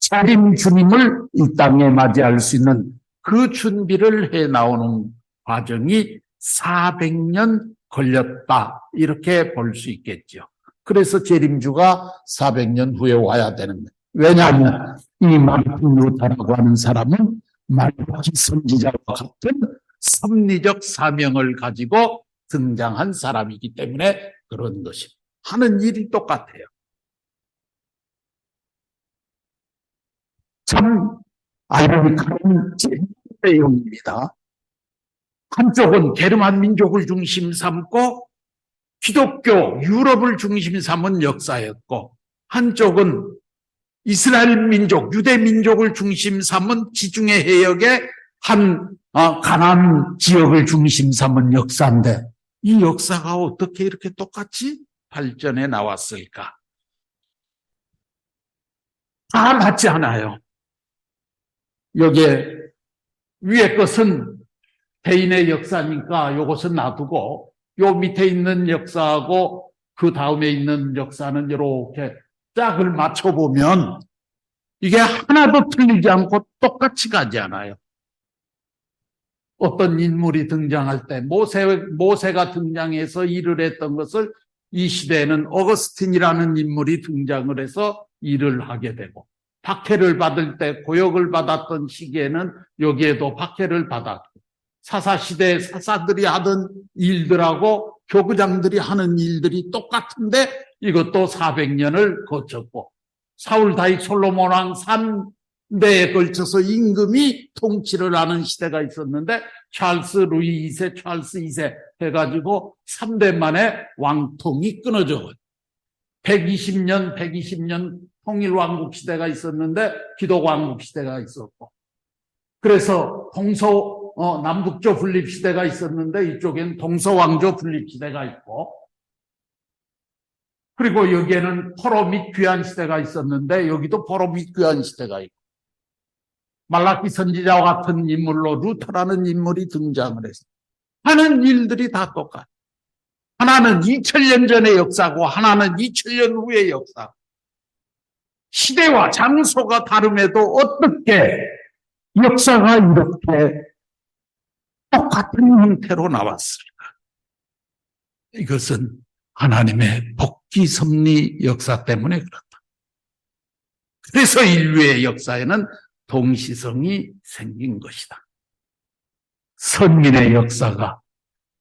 재림 주님을 이 땅에 맞이할 수 있는 그 준비를 해 나오는 과정이 400년 걸렸다 이렇게 볼 수 있겠죠. 그래서 재림주가 400년 후에 와야 되는 거예요. 왜냐하면 이 마르틴 루터라고 하는 사람은 말라기 선지자와 같은 섭리적 사명을 가지고 등장한 사람이기 때문에 그런 것입니다. 하는 일이 똑같아요. 참 아이러니한 내용입니다. 한쪽은 게르만 민족을 중심 삼고 기독교 유럽을 중심 삼은 역사였고, 한쪽은 이스라엘 민족, 유대 민족을 중심 삼은 지중해 해역의 한 가나안 지역을 중심 삼은 역사인데, 이 역사가 어떻게 이렇게 똑같이 발전해 나왔을까? 다 맞지 않아요. 여기에 위에 것은 개인의 역사니까 요것은 놔두고, 요 밑에 있는 역사하고 그 다음에 있는 역사는 이렇게 짝을 맞춰보면 이게 하나도 틀리지 않고 똑같이 가지 않아요. 어떤 인물이 등장할 때 모세가 등장해서 일을 했던 것을 이 시대에는 어거스틴이라는 인물이 등장을 해서 일을 하게 되고, 박해를 받을 때 고역을 받았던 시기에는 여기에도 박해를 받았고, 사사시대의 사사들이 하던 일들하고 교구장들이 하는 일들이 똑같은데 이것도 400년을 거쳤고, 사울 다윗 솔로몬 왕 3대에 걸쳐서 임금이 통치를 하는 시대가 있었는데, 찰스 루이 2세, 찰스 2세 해가지고 3대 만에 왕통이 끊어져 120년 통일왕국 시대가 있었는데 기독왕국 시대가 있었고, 그래서 남북조 분립 시대가 있었는데 이쪽엔 동서왕조 분립 시대가 있고, 그리고 여기에는 포로 및 귀환 시대가 있었는데 여기도 포로 및 귀환 시대가 있고, 말라키 선지자와 같은 인물로 루터라는 인물이 등장을 했어요. 하는 일들이 다 똑같아요. 하나는 2000년 전의 역사고 하나는 2000년 후의 역사. 시대와 장소가 다름에도 어떻게 역사가 이렇게 똑같은 형태로 나왔을까? 이것은 하나님의 복귀 섭리 역사 때문에 그렇다. 그래서 인류의 역사에는 동시성이 생긴 것이다. 선민의 역사가,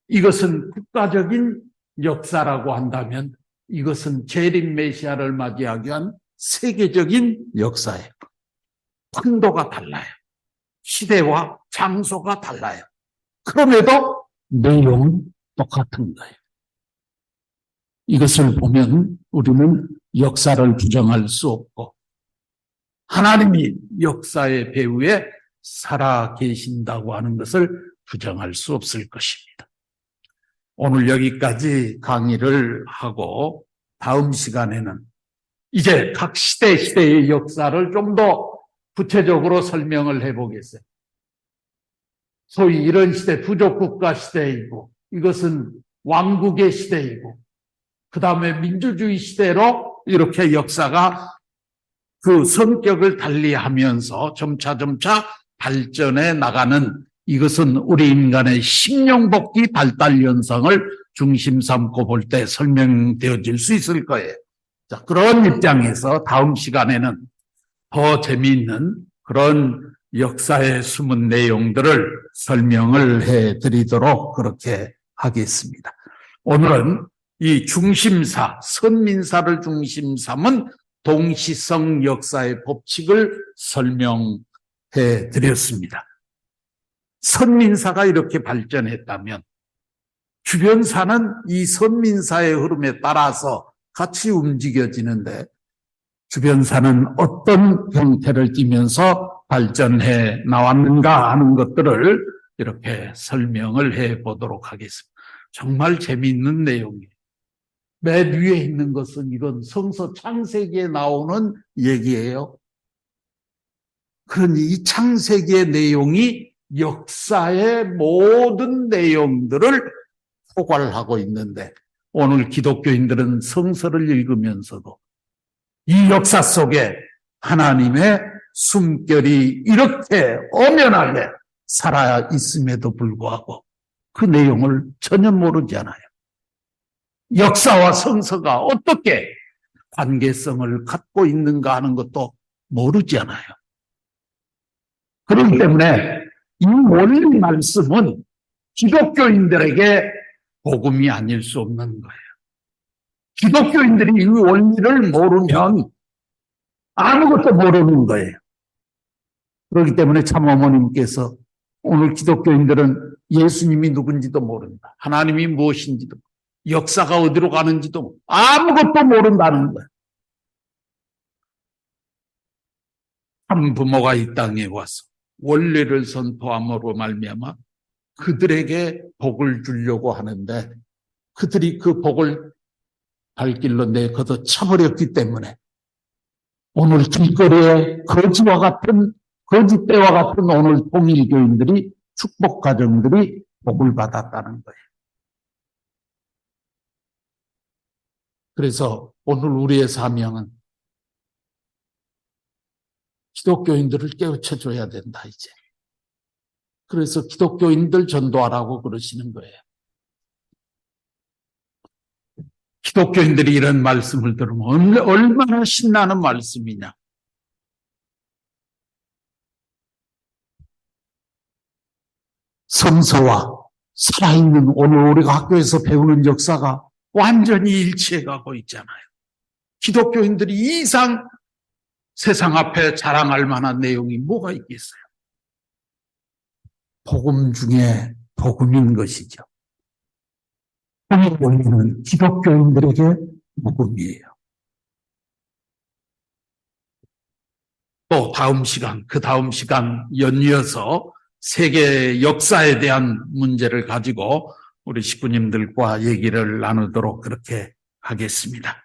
이것은 국가적인 역사라고 한다면 이것은 재림 메시아를 맞이하기 위한 세계적인 역사예요. 판도가 달라요. 시대와 장소가 달라요. 그럼에도 내용은 똑같은 거예요. 이것을 보면 우리는 역사를 부정할 수 없고, 하나님이 역사의 배후에 살아 계신다고 하는 것을 부정할 수 없을 것입니다. 오늘 여기까지 강의를 하고 다음 시간에는 이제 각 시대의 역사를 좀 더 구체적으로 설명을 해보겠어요. 소위 이런 시대 부족국가 시대이고, 이것은 왕국의 시대이고, 그 다음에 민주주의 시대로 이렇게 역사가 그 성격을 달리하면서 점차 발전해 나가는, 이것은 우리 인간의 심령복귀 발달 현상을 중심 삼고 볼 때 설명되어질 수 있을 거예요. 자, 그런 입장에서 다음 시간에는 더 재미있는 그런 역사의 숨은 내용들을 설명을 해드리도록 그렇게 하겠습니다. 오늘은 이 중심사, 선민사를 중심 삼은 동시성 역사의 법칙을 설명해 드렸습니다. 선민사가 이렇게 발전했다면 주변사는 이 선민사의 흐름에 따라서 같이 움직여지는데, 주변사는 어떤 형태를 띠면서 발전해 나왔는가 하는 것들을 이렇게 설명을 해 보도록 하겠습니다. 정말 재미있는 내용이에요. 맨 위에 있는 것은 이건 성서 창세기에 나오는 얘기예요. 그러니 이 창세기의 내용이 역사의 모든 내용들을 포괄하고 있는데, 오늘 기독교인들은 성서를 읽으면서도 이 역사 속에 하나님의 숨결이 이렇게 엄연하게 살아 있음에도 불구하고 그 내용을 전혀 모르지 않아요. 역사와 성서가 어떻게 관계성을 갖고 있는가 하는 것도 모르지 않아요. 그렇기 때문에 이 원리 말씀은 기독교인들에게 복음이 아닐 수 없는 거예요. 기독교인들이 이 원리를 모르면 아무것도 모르는 거예요. 그렇기 때문에 참 어머님께서 오늘 기독교인들은 예수님이 누군지도 모른다. 하나님이 무엇인지도, 역사가 어디로 가는지도 아무것도 모른다는 거야. 참 부모가 이 땅에 와서 원리를 선포함으로 말미암아 그들에게 복을 주려고 하는데 그들이 그 복을 발길로 내걷어 쳐버렸기 때문에 오늘 길거리에 거짓대와 같은 오늘 통일교인들이 축복 가정들이 복을 받았다는 거예요. 그래서 오늘 우리의 사명은 기독교인들을 깨우쳐줘야 된다, 이제. 그래서 기독교인들 전도하라고 그러시는 거예요. 기독교인들이 이런 말씀을 들으면 얼마나 신나는 말씀이냐. 성서와 살아있는 오늘 우리가 학교에서 배우는 역사가 완전히 일치해가고 있잖아요. 기독교인들이 이 이상 세상 앞에 자랑할 만한 내용이 뭐가 있겠어요? 복음 중에 복음인 것이죠. 복음은 기독교인들에게 복음이에요. 또 그 다음 시간 연이어서 세계 역사에 대한 문제를 가지고 우리 식구님들과 얘기를 나누도록 그렇게 하겠습니다.